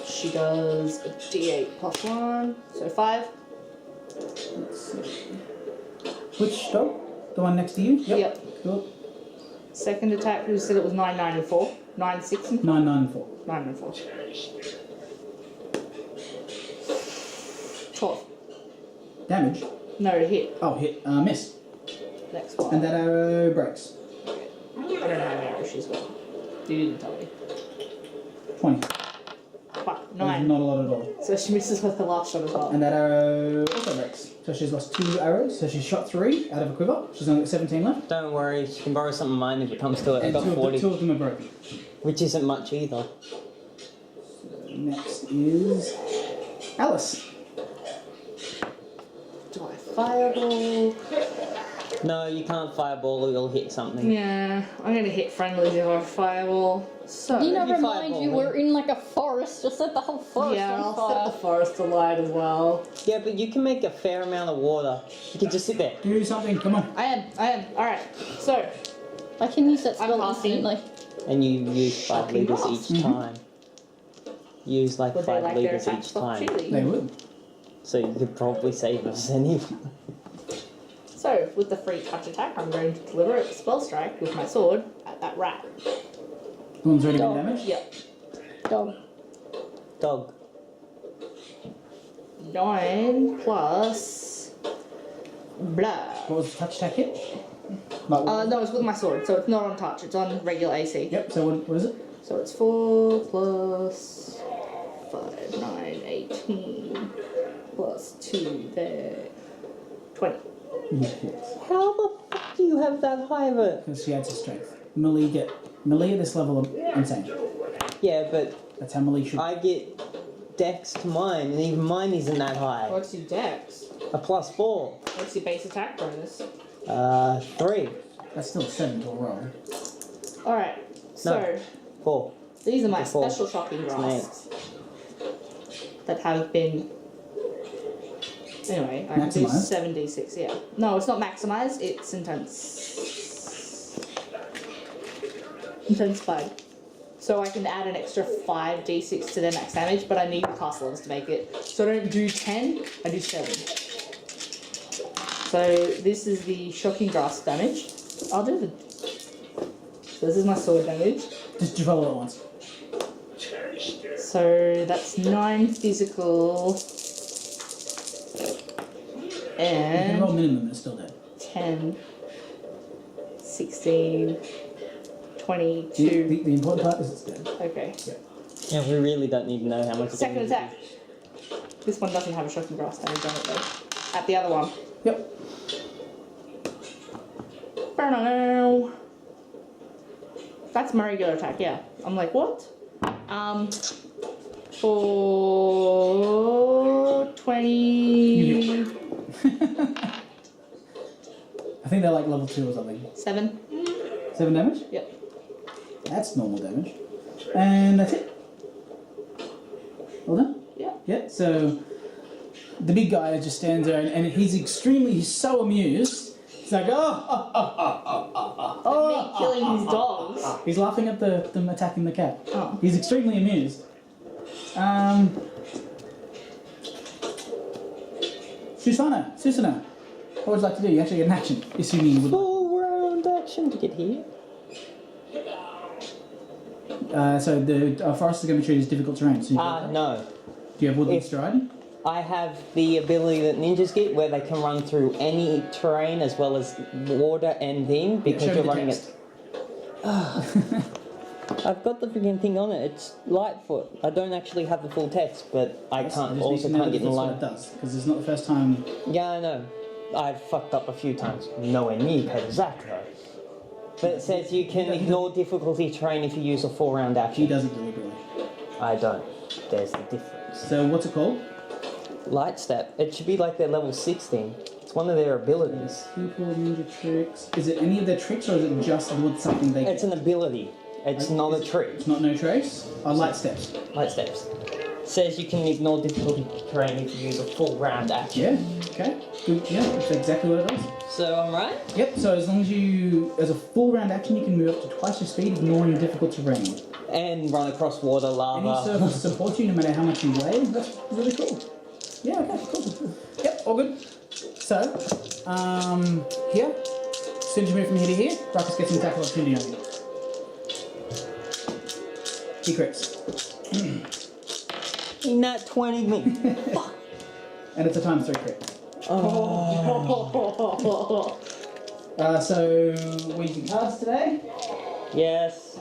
She does a d8 plus 1. So 5. Let's see. Which dog? The one next to you? Yep. Cool. Second attack, we said it was 9, 9 and 4. 9, 6 and 9, 9, and 4. 9 and 4. 12. Damage. No, hit. Oh, hit. Miss. Next one. And that arrow breaks. I don't know how many arrows she's got. You didn't tell me. 20. Fuck, That 9. is not a lot at all. So she misses with her last shot as well. And that arrow also breaks. So she's lost 2 arrows. So she's shot 3 out of a quiver. She's only got 17 left. Don't worry, she can borrow some of mine if it comes to it. I've And got 40, two of them are broken. which isn't much either. Next is Alice. Do I fireball? No, you can't fireball or you'll hit something. Yeah, I'm gonna hit friendlies if I fireball. So You never you mind, fireball you me. were in like a forest. Just set the whole forest yeah, on I'll fire. set the forest alight as well. Yeah, but you can make a fair amount of water. You can just sit there. Do something. Come on. I am. Alright, so I can use that I'm spell casting. instantly. And you use 5 Shocking liters blast. each time. Use like would they 5 like their liters attacks each off time. chili? They would. So you could probably save us anyway. So, with the free touch attack, I'm going to deliver a spell strike with my sword at that rat. The one's already been Dog. damaged. Yep. Dog. Dog. 9 plus blah. What was the touch attack hit? Like, No, it's with my sword, so it's not on touch, it's on regular AC. Yep, so what is it? So it's 4 plus 5, 9, 18 plus 2 there. 20. Yeah, hits. How the fuck do you have that high of it? Because she adds her strength. Melee at this level are insane. Yeah, but That's how melee should. I get dex to mine, and even mine isn't that high. What's your dex? A +4. What's your base attack bonus? 3. That's still 7 to a roll. Alright, so 4. these are my Before. special shocking It's blasts that have been. Anyway, I can do Maximised? 7d6, yeah. No, it's not maximized, it's intensified. So I can add an extra 5d6 to their max damage, but I need cast levels to make it. So I don't do 10, I do 7. So this is the shocking grasp damage. I'll do the. So this is my sword damage. Just roll it at once. So that's 9 physical. You can roll And minimum, it's still dead. 10, 16, 22. The important part is it's dead. Okay. Yeah, we really don't need to know how much it's Second gonna attack. This one doesn't have a shocking grasp damage on it though. At the other one. Yep. That's my regular attack, yeah. I'm like, what? For 20. I think they're like level 2 or something. 7. 7 damage? Yep. That's normal damage. And that's it. Well done. Yeah. Yeah, so the big guy just stands there and he's so amused. He's like, Me killing these dogs. He's laughing at them attacking the cat. Oh. He's extremely amused. Susana. What would you like to do? You actually get an action, assuming you would. Full round action to get here. So the forest is going to be treated as difficult terrain. So No. do you have woodland If- stride? I have the ability that ninjas get where they can run through any terrain as well as water and thing because show me you're the running text. it. I've got the freaking thing on it. It's Lightfoot. I don't actually have the full text, but I Yes, can't just also need to know can't get in that's what line. it does, because it's not the first time. Yeah, I know. I've fucked up a few times. Nowhere near Massacre. But it says you can ignore difficulty terrain if you use a 4-round She action. does it deliberately. I don't. There's the difference. So what's it called? Light step. It should be like their level 16. It's one of their abilities. People ninja tricks. Is it any of their tricks, or is it just with something they? It's an ability. It's not a trick. It's not no trace. Light steps. Light steps. Says you can ignore difficulty terrain if you use a full round action. Yeah. Okay. Good. Yeah. That's exactly what it does. So I'm right? Yep. So as long as you, as a full round action, you can move up to twice your speed, ignoring difficult terrain. And run across water, Any lava. surface supports you, no matter how much you weigh. That's really cool. Yeah. Okay. Cool. Yep. All good. So, here. As soon as you move from here to here, Ruckus gets an attack of opportunity on you. He crits. In that 20 me. And it's a times 3 crit. Oh. So, we do cards today. Yes.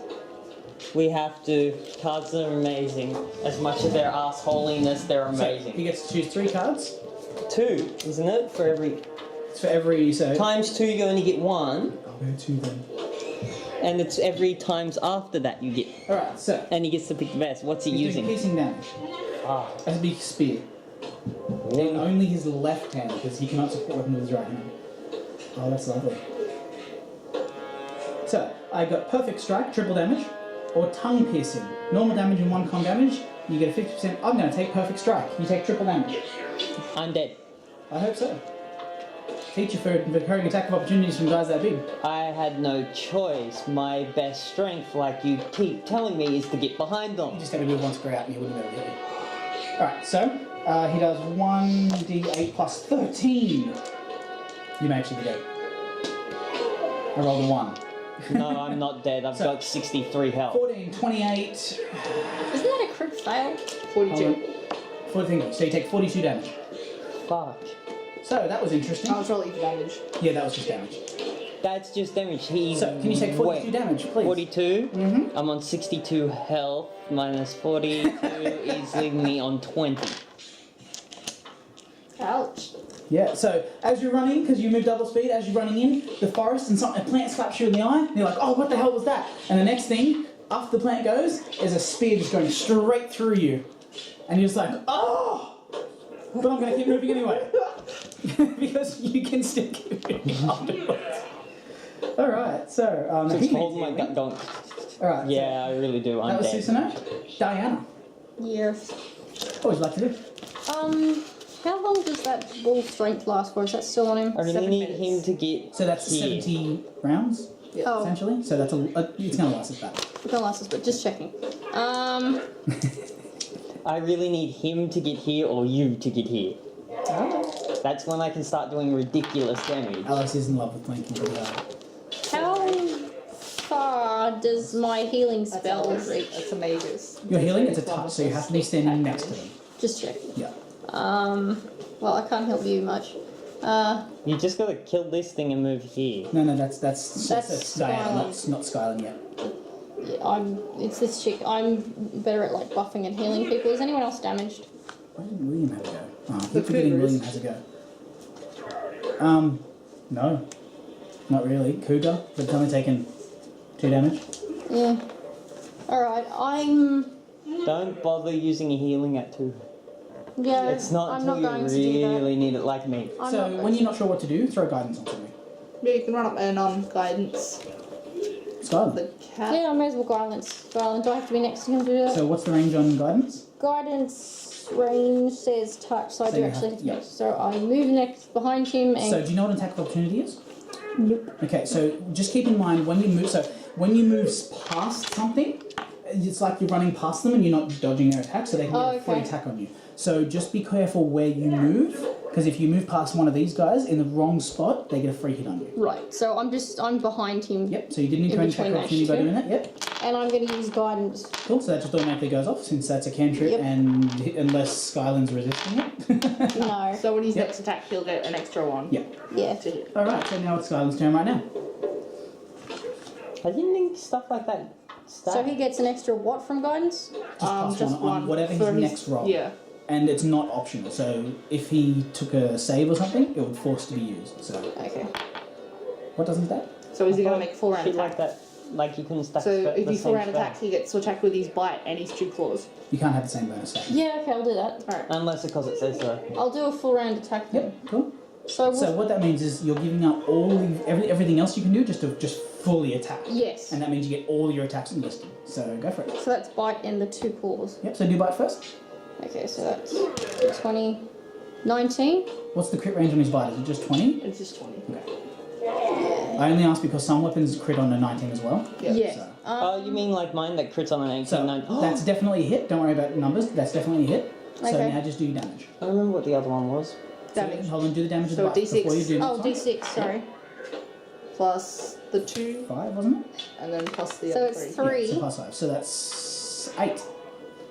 We have to. Cards are amazing. As much as they're assholiness, they're So, amazing. he gets to choose 3 cards. 2, isn't it? For every. It's for every, so... Times 2, you only get 1. I'll go 2 then. And it's every times after that you get. Alright, so... And he gets to pick the best. What's he He's using? doing piercing damage. Ah. As a big spear. And only his left hand, because he cannot support weapon with his right hand. Oh, that's lovely. So, I got perfect strike, triple damage, or tongue piercing. Normal damage and 1 con damage. You get a 50%. I'm going to take perfect strike. You take triple damage. I'm dead. I hope so. Teacher for incurring attack of opportunities from guys that big. I had no choice. My best strength, like you keep telling me, is to get behind You them. just got to move 1 square out and he wouldn't be able to hit you. Alright, so he does 1d8 plus 13. You may actually be dead. I rolled a 1. No, I'm not dead. I've got 63 health. 14, 28. Isn't that a crit fail? 42. 14, so you take 42 damage. Fuck. So that was interesting. I was rolling for damage. Yeah, that was just damage. That's just damage. He's So, can you take 42 damage, please? 42? Mm-hmm. I'm on 62 health. Minus 42 is leaving me on 20. Ouch. Yeah, so as you're running, because you move double speed, as you're running in the forest and a plant slaps you in the eye, and you're like, oh, what the hell was that? And the next thing, after the plant goes, is a spear just going straight through you. And you're just like, oh! But I'm going to keep moving anyway. Because you can still keep moving afterwards. Alright, so... Just he holding my needs gut going. Alright, Yeah, I really do. that I'm was dead. Susanoo. Diana, Yes. what would you like to do? How long does that ball strength last for? Is that still on him? I really 7 need minutes. him to get So that's here. 70 rounds, Yeah. Oh, essentially. So that's it's going to last us that. we're gonna last us, but just checking. I really need him to get here or you to get here. That's when I can start doing ridiculous damage. Alex is in love with playing pretty hard. How far does my healing spell reach? That's a mage's. You're healing, it's a touch, so you have to be standing next to them. Just checking. Yeah. Well, I can't help you much. You just gotta kill this thing and move here. No, that's Diana, Skyline. not Skyline yet. It's this chick. I'm better at like buffing and healing people. Is anyone else damaged? Why didn't William have a go? Oh, I The keep forgetting Cougars. William has a go. No. Not really. Cougar, but it's only taken 2 damage. Yeah. Alright, Don't bother using a healing at 2. yeah, It's not I'm until not going to you do that. really need it, like me. I'm So not when going you're not sure what to do, throw guidance onto me. Yeah, you can run up and guidance. Skyline. The cat. Yeah, I may as well guidance. Do I have to be next to him to do that? So what's the range on guidance? Guidance range says touch, so I So do you actually have- have to yeah. go. So I move next behind him and So do you know what an attack of opportunity is? nope. Okay, so just keep in mind when you move. So when you move past something, it's like you're running past them and you're not dodging their attack, so they can get a free attack on you. So just be careful where you move, because if you move past one of these guys in the wrong spot, they get a free hit on you. Right, so I'm behind him. Yep, so you didn't need to attack between opportunity by those two. doing that, yep. And I'm going to use guidance. Cool, so that just automatically goes off since that's a cantrip, Yep. and unless Skyland's resisting it. No. So when his Yep. next attack, he'll get an extra one. Yep. Yeah. To hit. Alright, so now it's Skyland's turn right now. I didn't think stuff like that. So he gets an extra what from guidance? Just plus just one on whatever for his next roll. Yeah. And it's not optional, so if he took a save or something, it would force to be used. So, Okay. what doesn't that? So is he going to make a full round Shit attack? like that. Like you couldn't stack So if the he full same round spell. attacks, he gets to attack with his bite and his 2 claws. You can't have the same bonus stat. Yeah, okay, I'll do that. Alright. Unless because it says so. I'll do a full round attack then. Yep, cool. So, So what that means is you're giving up everything else you can do just to fully attack. yes. And that means you get all your attacks enlisted. So go for it. So that's bite and the 2 claws. Yep, so do bite first. Okay, so that's 20, 19. What's the crit range on his bite? Is it just 20? It's just 20. I only ask because some weapons crit on a 19 as well. Yeah. So, Oh, you mean like mine that crits on an 18, so 9? that's definitely a hit. Don't worry about the numbers. That's definitely a hit. So Okay. now just do your damage. I remember what the other one was. Damage. So, hold on, do the damage of So the bite D6. before you do Oh, next one. D6, sorry. Plus the 2, 5, wasn't it? and then plus the So other it's 3. three. Yeah, so plus 5. So that's 8.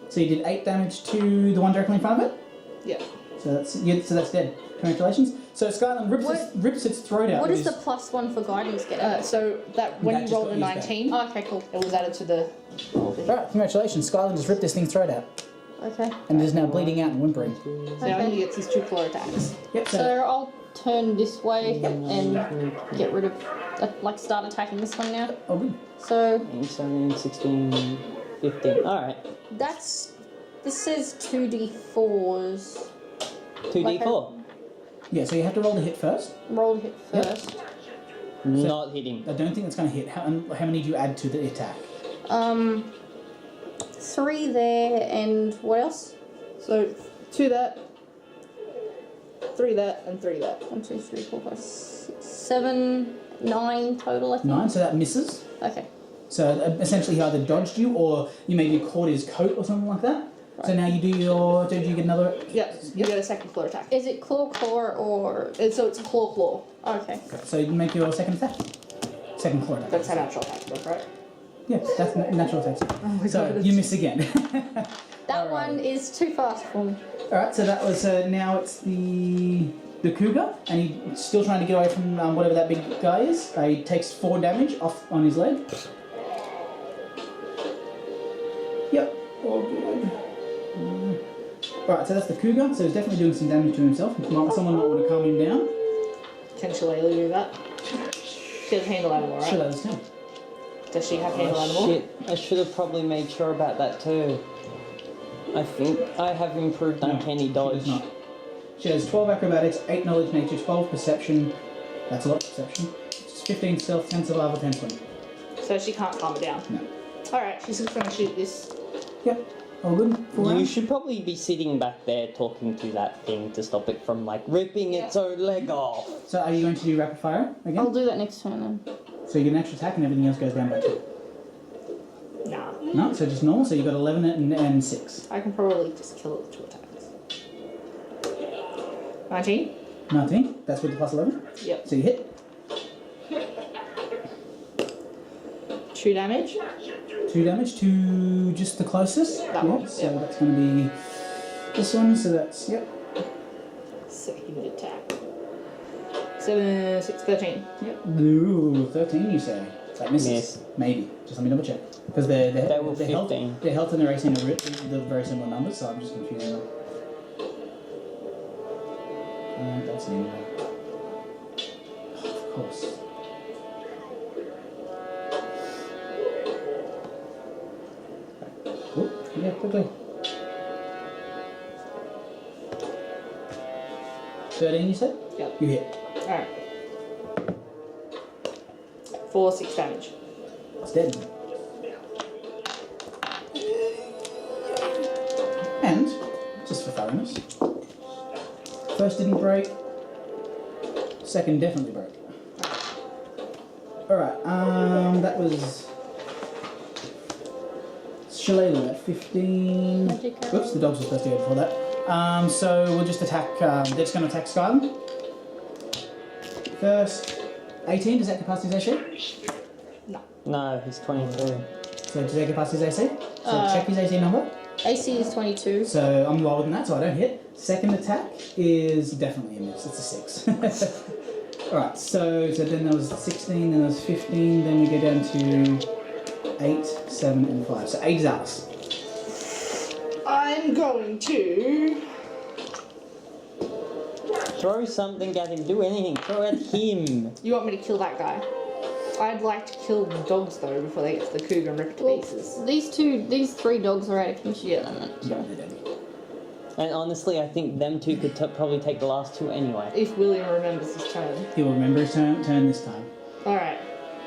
So you did 8 damage to the one directly in front of it. Yeah. So that's dead. Congratulations. So Skyland rips its throat out. What with does the his- +1 for guidance get? So that when That you just rolled got a used back. 19, Oh, okay, cool. it was added to the roll. Alright, congratulations. Skyland just ripped this thing's throat out. Okay. And is now bleeding out and whimpering. So now he gets his 2 claw attacks. Yep, So I'll turn this way and get rid of, start attacking this one now. Oh, good. So 17, 16, 15. Alright. this says 2d4s. 2d4. Yeah, so you have to roll the hit first. Roll hit Yep. first. Not hitting. I don't think that's going to hit. How many do you add to the attack? 3 there and what else? So 2 that, 3 that, and 3 that. 1, 2, 3, 4, 5, 6, 7, 9 total, I think. 9, so that misses. Okay. So essentially he either dodged you or you maybe caught his coat or something like that. So now you do your... Did you get another... Yeah, you get a second claw attack. Is it claw or? And so it's a claw. Okay. So you make your second attack. Second claw attack. That's how natural attack goes, right? Yeah, that's natural attacks. my So God. you miss again. That one is too fast for me. Alright, so that was... now it's the cougar, and he's still trying to get away from whatever that big guy is. He takes 4 damage off on his leg. Yep, all good. Alright, so that's the cougar, so he's definitely doing some damage to himself. Someone might want to calm him down. Can Shillelagh do that? She has handle animal, right? Sure, that is him. Does she have handle animal? Shit, I should have probably made sure about that too. I think I have improved uncanny dodge. She does not. She has 12 acrobatics, 8 knowledge nature, 12 perception. That's a lot of perception. 15 stealth, 10 survival, 10 swing. So she can't calm it down. No. Alright, she's just gonna shoot this. Yep, all good. Full You round. should probably be sitting back there talking to that thing to stop it from ripping its own leg off. So are you going to do rapid fire again? I'll do that next turn then. So you get an extra attack and everything else goes down by 2. Nah. No, so just normal. So you got 11 and 6. I can probably just kill it with 2 attacks. 19? 19. That's with the plus 11. Yep. So you hit. 2 damage. 2 damage to just the closest. That one, So yeah. that's going to be this one. So that's, yep. Second attack. 7, 6, 13. Yep. Ooh, 13 you say. That misses. Miss. Maybe. Just let me double check. Because their were health 15. and their AC are the very similar numbers, so I'm just confusing them. That's an email. Of course. Oh, yeah, quickly. 13 you said? Yep. You hit. Alright. 4, 6 damage. It's dead. And, just for thoroughness, first didn't break, second definitely broke. Alright, that was Shillelagh at 15. Magic arrow. Oops, the dogs were supposed to go before that. So we'll just attack. They're just going to attack Skyland. First, 18. Does that get past his AC? No, he's 22. So does that get past his AC? So check his AC number. AC is 22. So I'm lower than that, so I don't hit. Second attack is definitely a miss. It's a 6. Alright, so then there was 16, then there was 15, then we go down to 8, 7, and 5. So 8 is Alice. I'm going to. Throw something at him. Do anything. Throw at him. You want me to kill that guy? I'd like to kill the dogs though before they get to the cougar and rip it to pieces. These 3 dogs are out of commission. Yeah. at the moment. Yeah, they're dead. And honestly, I think them two could probably take the last 2 anyway. If William remembers his turn. He will remember his turn this time. Alright.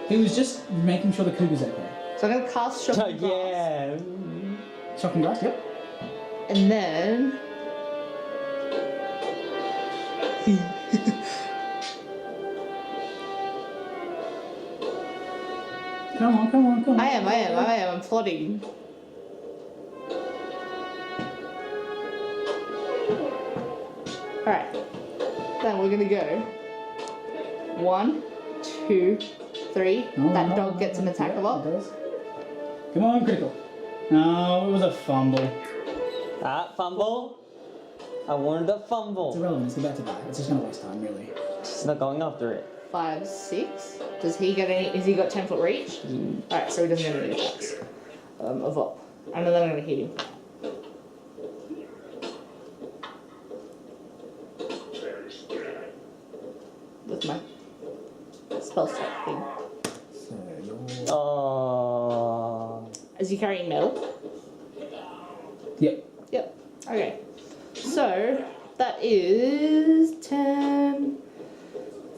He was just making sure the cougar's okay. So I'm going to cast Shocking Grasp. Yeah. Shocking Blast, yep. And then. Come on. I am. I'm plotting. Alright. Then we're gonna go. 1, 2, 3. That dog gets an attack of It up. does. Come on, critical. No, it was a fumble. Fumble. I wanted a It's fumble. irrelevant, it's about to die. It's just going to waste time, really. Just not going after it. 5, 6. Does he get any? Has he got 10-foot reach? Alright, so he doesn't get any attacks. Of up. And then I'm gonna hit him. With my spell type thing. So you're... Oh. Is he carrying metal? Yep. Yep. Okay. So that is 10,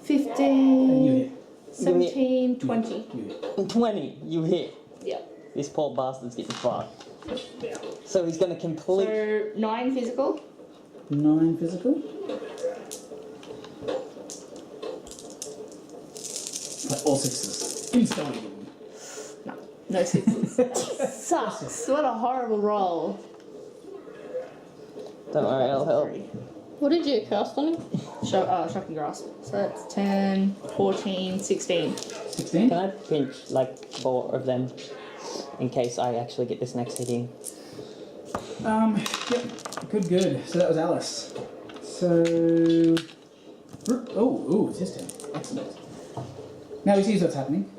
15, You hit. 17, 20. You hit. 20. You hit. Yep. This poor bastard's getting fucked. So he's gonna complete. So 9 physical. 9 physical. Like all 6s. Instantly. No 6s. Sucks. What a horrible roll. Don't worry, I'll help. What did you cast on him? Shocking Grasp. So that's 10, 14, 16. 16. Can I pinch like 4 of them in case I actually get this next hitting? Yep. Good. So that was Alice. So... Oh, it's his turn. Excellent. Now he sees what's happening.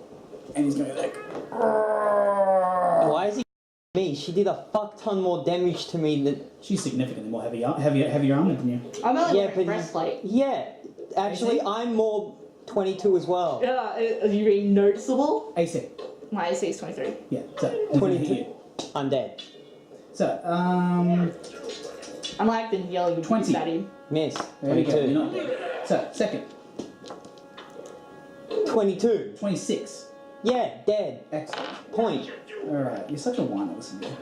And he's going like... Why is he me? She did a fuck ton more damage to me than... She's significantly more heavier armored than you. I'm only Yeah, wearing but breastplate. Yeah, actually I'm more 22 as well. Yeah, are you being noticeable? AC. My AC is 23. Yeah, so... he's gonna hit 22. you. I'm dead. So, I'm like been yelling 20. at him. Miss. there we go. 22. You're not dead. So, second. 22. 26. Yeah, dead. Excellent. Point. Alright, you're such a whiner, listen to you.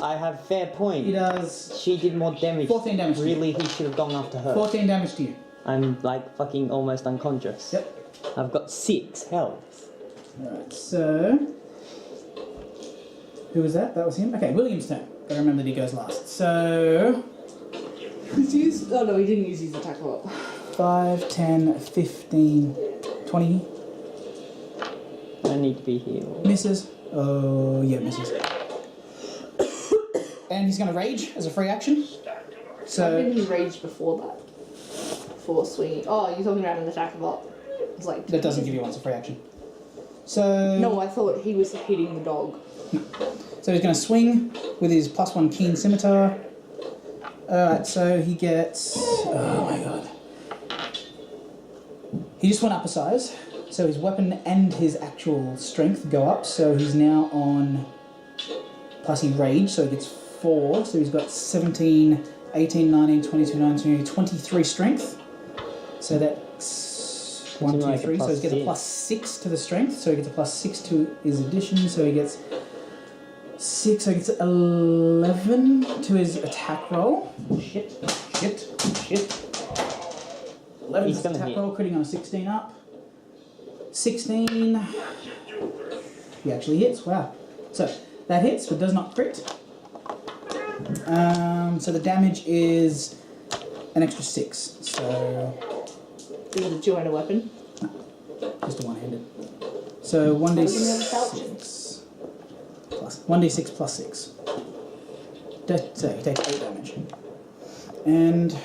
I have fair He point. does She did more damage. 14 damage to you. Really, he should have gone after her. 14 damage to you. I'm like fucking almost unconscious. Yep. I've got 6 health. Alright, so... Who was that? That was him? Okay, William's turn. Gotta remember that he goes last. So... Oh no, he didn't use his attack a lot. 5, 10, 15, 20. I need to be healed. Misses. Oh, yeah, misses. And he's gonna rage as a free action. I've So... been he raged before that. Before swinging. Oh, you're talking about an attack a lot. It's like... That doesn't give you once a free action. So... No, I thought he was hitting the dog. So he's going to swing with his +1 keen scimitar. Alright, so he gets... Oh my god. He just went up a size. So his weapon and his actual strength go up. So he's now on... Plus he rage, so he gets 4. So he's got 17, 18, 19, 22, 19, 23 strength. So that's 1, 2, 3. So he gets a +6 to the strength. So he gets a +6 to his addition. So he gets... 6, so he gets 11 to his attack roll. Shit. 11 He's is gonna attack hit. roll, critting on a 16 up. 16. He actually hits, wow. So, That hits, but does not crit. So the damage is an extra 6. So Is it a two-handed weapon? just a one-handed. So 1d6 plus 1d6 plus 6. So he takes 8 damage. And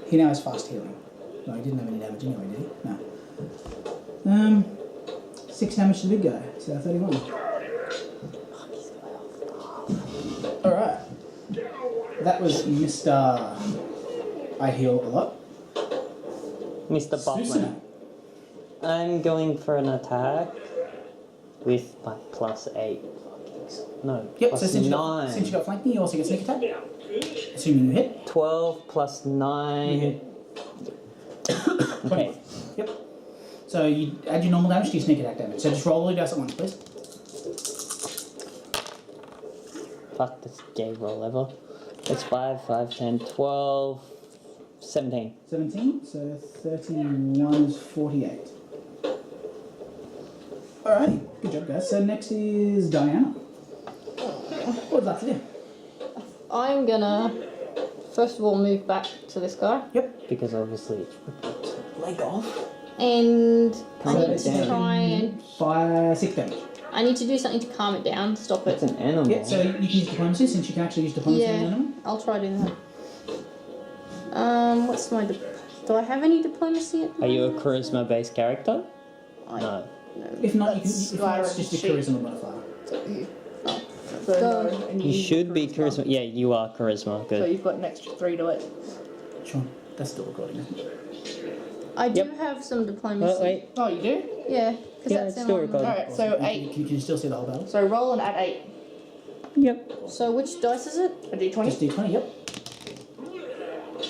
he now has fast healing. No, he didn't have any damage anyway, did he? No. 6 damage to the big guy, so 31. Alright. That was Mr. I heal a lot. Mr. Butler. I'm going for an attack with my +8. No, Yep, plus so since you 9. got flanking, you also get sneak attack. Assuming you hit. 12 plus 9. You hit. Okay. Yep. So you add your normal damage to your sneak attack damage. So just roll all your dice at once, please. Fuck this gay roll ever. It's 5, 10, 12, 17. 17, so 31 is 48. Alright, good job guys. So next is Diana. What would you like to do? I'm gonna first of all move back to this guy, Yep. Because obviously it's leg off. and I So need it's to try and 6 damage. I need to do something to calm it down, stop It's it. an animal. Yeah, so you can use diplomacy since you can actually use diplomacy on an Yeah, animal. I'll try doing that. What's my do I have any diplomacy at the Are you a moment? charisma based character? I- No. No. If not, you can. That's If not, it's just your Skyrim charisma modifier. So Go. no, and You should be charisma. Yeah, you are charisma. So Good. you've got an extra 3 to it. Sure, that's still recording, isn't it? I do Yep. have some diplomacy. Oh, wait. Oh, you do? Yeah, because Yeah, that's it's in still on- recording. Alright, so 8. Can you still see the whole battle? So roll and add 8. Yep. So which dice is it? A d20? Just d20, yep.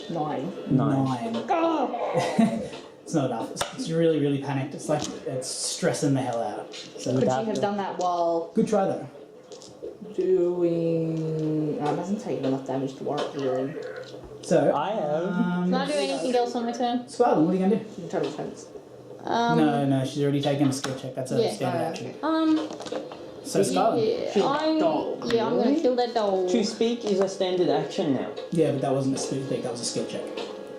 9. 9. It's not enough. It's really, really panicked. It's like it's stressing the hell out. So Could you have have to. done that while good try though. doing... it hasn't taken enough damage to warrant healing. So I have. Can I do anything else on my turn? Skylar, what are you gonna do? In total defense. No, she's already taken a skill check. That's a yeah. standard action. So Yeah, Skylar. I'm gonna kill that dog. To speak is a standard action now. Yeah, but that wasn't a speed peak. That was a skill check.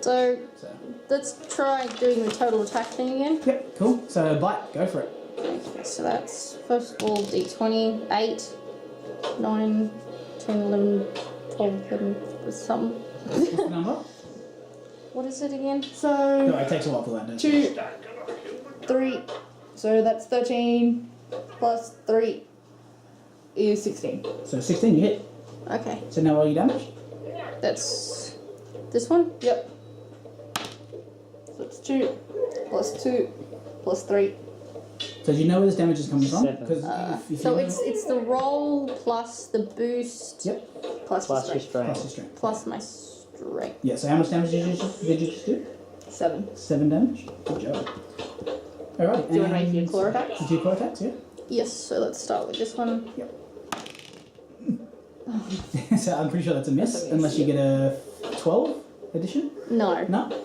So So let's try doing the total attack thing again. yep, cool. So bite, go for it. Okay, so that's first of all d20, 8, 9, 10, 11, 12, 13, something. What's the number? What is it again? So, No, it takes a while for that. Don't you? 2, 3. So that's 13 plus 3 is 16. So 16, you hit. Okay, So now roll your damage. that's this one? Yep. So it's 2 plus 2 plus 3. So do you know where this damage is coming from? 7. Because if So you it's the roll plus the boost Yep. Plus Plus your strength. Plus strength. your strength. plus my strength. Yeah. So how much damage did you just do? 7. 7 damage. Good job. All right. Do you want to make your claw attacks? Do claw attacks? Yeah. Yes, so let's start with this one. So I'm pretty sure that's a miss, That's a miss, unless you get a 12 addition. No. No.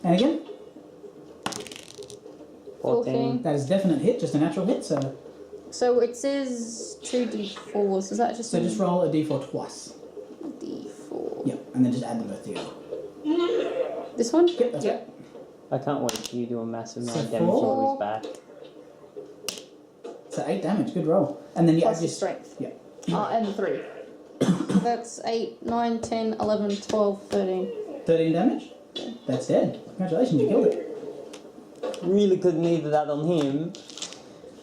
And again, 14. that is definite hit, just a natural hit. So So it says 2d4s. Is that just so just roll a d4 twice. d4? Yep, and then just add them both together. This one? Yep, that's Yep. I can't wait till you do a massive amount of So damage 4. to his back. right. So 8 damage. Good roll. And then you Plus add your your strength. Yeah. And 3. That's 8, 9, 10, 11, 12, 13. 13 damage. That's dead. Congratulations, you killed it. Really couldn't leave that on him.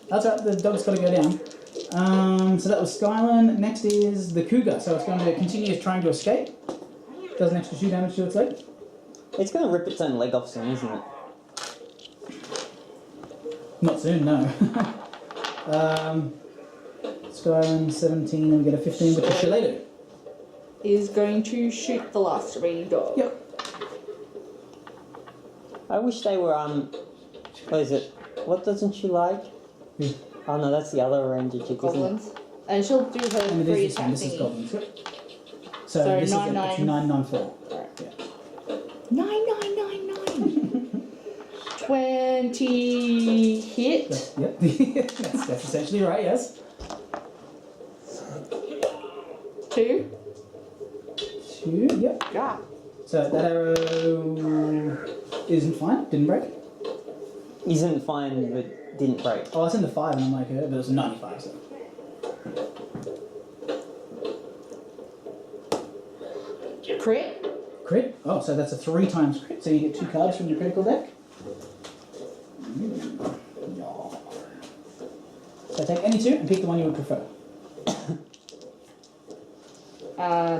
That's right. The dog's got to go down. So that was Skyline. Next is the cougar. So it's going to continue trying to escape. Does an extra 2 damage to its leg. It's going to rip its own leg off soon, isn't it? Not soon, no. Skyrim 17, and we get a 15, which is Shaledo. Is going to shoot the last remaining dog. Yep. I wish they were, what is it? What doesn't she like? Hmm. Oh no, that's the other ranger chick, isn't it? Goblins. And she'll do her And it 3 is this one. attack This is thingy. goblins. Yep. So So this 9, is 9. 994. Alright. Yeah. 9. 20 hit. Yep. that's essentially right. Yes. 2. 2, yep. Yeah. So that arrow isn't fine, didn't break. Isn't fine, but didn't break. Oh, it's in the 5 and I'm like, but it was 95, so. Crit. Crit? Oh, so that's a 3 times crit, so you get 2 cards from your critical deck. So take any 2 and pick the one you would prefer.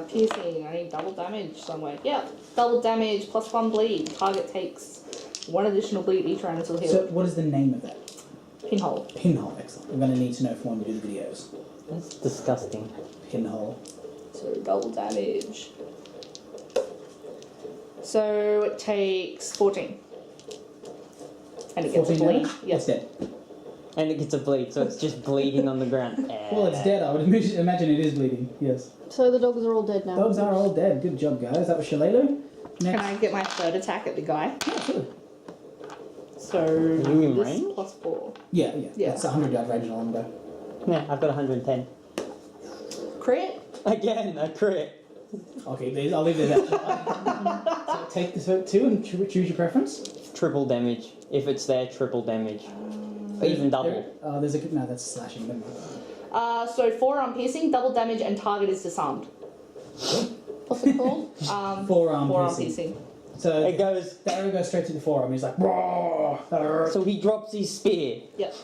Piercing. I need double damage somewhere. Yeah. Double damage plus 1 bleed. Target takes 1 additional bleed each round until So healed. what is the name of that? Pinhole. Pinhole, excellent. We're going to need to know for when we do the videos. That's disgusting. Pinhole. So double damage. So it takes 14. And it gets a 14 bleed. damage? Yes. It's dead. And it gets a bleed, so it's just bleeding on the ground. Well, it's dead. I would imagine it is bleeding, yes. So the dogs are all dead now. Dogs are all dead. Good job, guys. That was Shalelu. Can I get my third attack at the guy? Yeah, sure. So you in this range? plus 4. Yeah. Yeah. That's 100 yard range on go. Yeah, I've got 110. Crit? Again, a crit. Okay, I'll leave it at that. So take this 2 and choose your preference. Triple damage. If it's there, triple damage. Even double. There's a no. That's slashing. Never mind. So 4 on piercing, double damage, and target is disarmed. What's it called? Forearm 4 on piercing. piercing. So It goes. the arrow goes straight to the forearm. He's like, raw. So he drops his spear. Yep.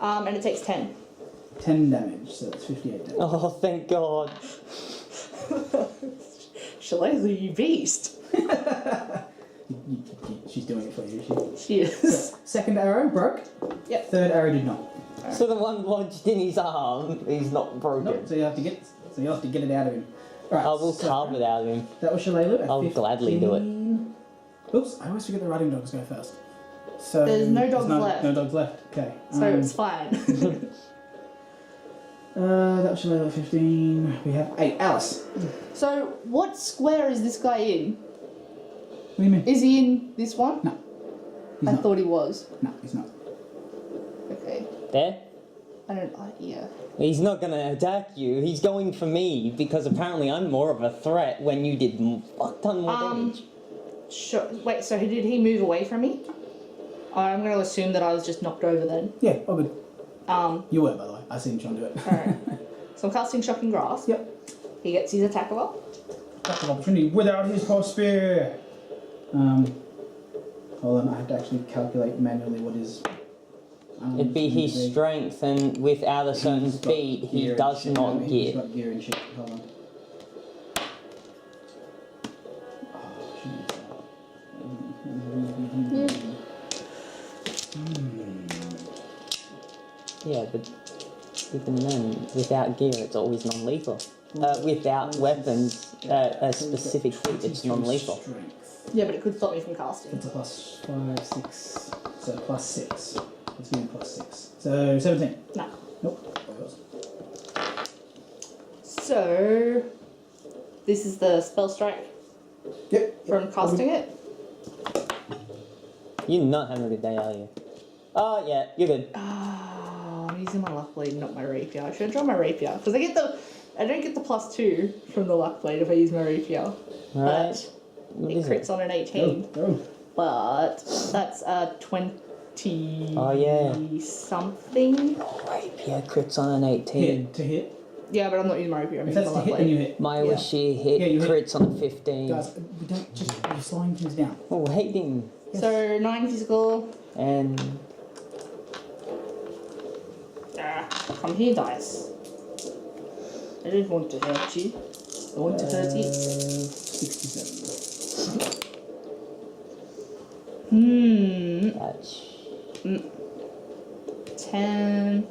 And it takes 10. 10 damage. So that's 58 damage. Oh, thank God. Shillelagh, you beast. She's doing it for you. She is. Second arrow broke. Yep. Third arrow did not. So the one lodged in his arm, he's not broken. Nope. So you have to get it out of him. All right. I will carve it out of him. That was Shalelu. I'll gladly do it. Oops! I always forget the riding dogs go first. So There's no dogs left. No dogs left. Okay. So it's fine. That was Shalelu 15. We have 8. Alice. So what square is this guy in? What do you mean? Is he in this one? No. He's I not. thought he was. No, he's not. Okay. There? I don't. Yeah. He's not gonna attack you. He's going for me because apparently I'm more of a threat when you did fuck ton more damage. Sure. Wait. So did he move away from me? I'm going to assume that I was just knocked over then. Yeah, all good. Um. You were, by the way. I seen John do it. Alright. So I'm casting Shocking Grasp. Yep. He gets his attack roll. That's an opportunity without his post spear. Hold on, I have to actually calculate manually what his. It'd be his strength, and without a certain speed, he does not He's get. got gear and shit. Hold on. Yeah, but even then, without gear, it's always non-lethal. Without weapons, a specific feat, it's non-lethal. Strength. Yeah, but it could stop me from casting. It's a plus 5, 6. So plus 6. Let's give him plus 6. So 17. No. Nope. Oh, yours. So this is the spell strike Yep. from casting it. You're not having a good day, are you? Oh, yeah, you're good. Oh, I'm using my luck blade, not my rapier. I should have drawn my rapier because I don't get the plus 2 from the luck blade if I use my rapier. Right. But What it is crits on an 18. Go. But that's a 20 Oh, yeah. something. Rapier crits on an 18. Hit to hit. Yeah, but I'm not using my rapier. I'm If using that's my to luck hit, then you blade. hit. My Yeah. sheer hit Yeah, you hit. crits on a 15. Guys, we don't just you're slowing things down. Oh, hating. Yes. So 9 physical. And Come here, dice. I didn't want to hurt you. I want to hurt you. 67. that's 10,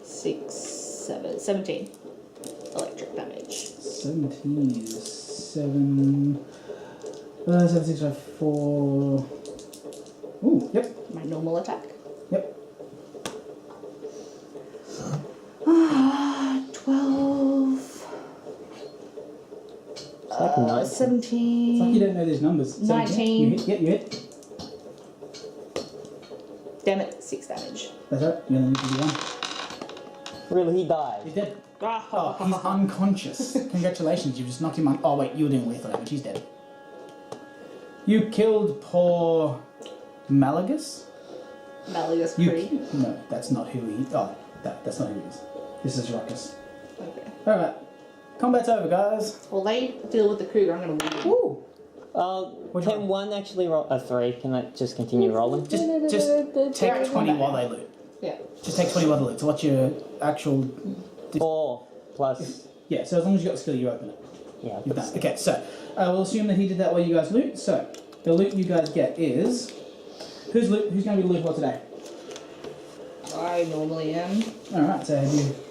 6, 7, 17 electric damage. 17 is 7. 7, 6, 5, 4. Ooh, yep. My normal attack. Yep. 12, it's like a nice. 17. It's like you don't know these numbers. 19. You hit, yeah, you hit. Damn it, 6 damage. That's right. You only need to do 1. Really, he died. He's dead. Oh, he's unconscious. Congratulations, you just knocked him on. Oh wait, you were doing lethal damage. He's dead. You killed poor Malagus. Malleus You Creed. no, that's not who he. Oh, that's not who he is. This is Ruckus. Okay. All right, combat's over, guys. Well, they deal with the cougar. I'm gonna leave. Woo! What'd you Can roll? one actually roll a 3? Can I just continue rolling? Just take 20 while they loot. Yeah. Just take 20 while they loot. So what's your actual? 4 plus. Yeah. So as long as you got the skill, you open it. Yeah. You've done. Okay. So we'll assume that he did that while you guys loot. So the loot you guys get is who's going to be the loot for today? I normally am. All right. So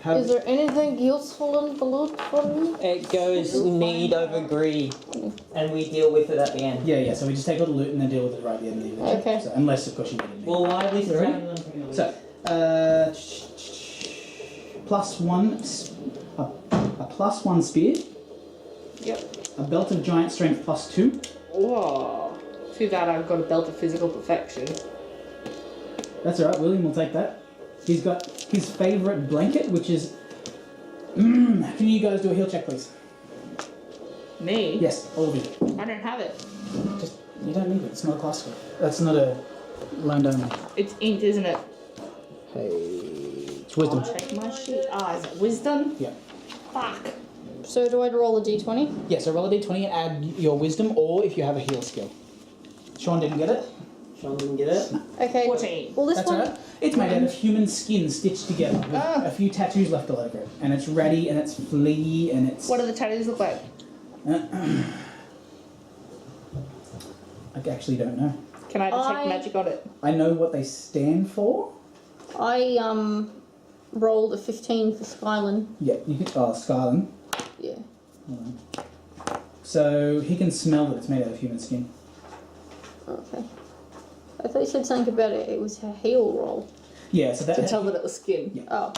have Is there anything useful in the loot for me? It goes need over greed, and we deal with it at the end. Yeah. So we just take all the loot and then deal with it right at the end of the event. Okay. So unless of course you need it. Well, why is Ready? it? So, a +1 spear, Yep. a belt of giant strength +2, Whoa. Too bad I've got a belt of physical perfection. that's alright, William will take that. He's got his favourite blanket, which is... can you guys do a heal check, please? Me? Yes, all of you. I don't have it. Just, you don't need it, it's not a class skill. That's not a loaned only. It's inked, isn't it? Hey, it's wisdom. I'll check my sheet. Is it wisdom? Yeah. Fuck. So do I roll a d20? Yeah, so roll a d20 and add your wisdom, or if you have a heal skill. Sean didn't get it. Sean didn't get it. Okay. 14. Well, this That's one. alright. It's made out of human skin stitched together with a few tattoos left all over it. And it's ratty and it's fleagy and it's... What do the tattoos look like? I actually don't know. Can I detect I- magic on it? I know what they stand for. I rolled a 15 for Skyland. Yeah, you can... Oh, Scarlin. Yeah. So he can smell that it's made out of human skin. Okay. I thought you said something about it. It was a heal roll. Yeah, so that... To tell that it was skin. Yeah. Oh.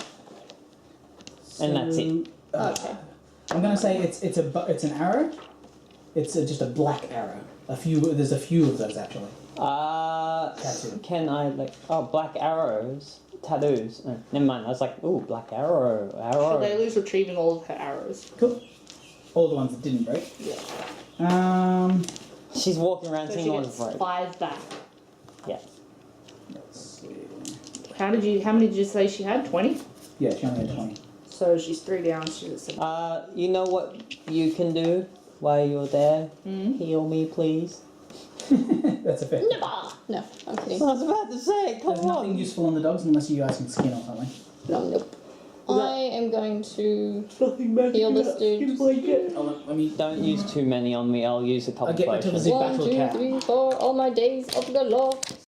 And that's it. Okay. I'm gonna say it's an arrow. It's just a black arrow. There's a few of those actually. Tattoo. Can I black arrows, tattoos? Never mind. I was like, ooh, black arrow. So Layla's retrieving all of her arrows. Cool. All the ones that didn't break. Yeah. She's walking around So seeing she all gets the break. 5 back. Yeah. Let's see. How many did you say she had? 20? Yeah, she only had 20. So she's 3 down, she's at 7. You know what you can do while you're there? Mm-hmm. Heal me, please. That's effective. Never. No, I'm kidding. I was about to say, come There's nothing on. useful on the dogs unless you guys can skin or something. Nope. I am going to Nothing magic heal this about dude. skin blanket. Oh, let me... Don't use too many on me. I'll use a couple I'll get back to the potions. zip 1, battle 2, cat. 3, 4. All my days of the law.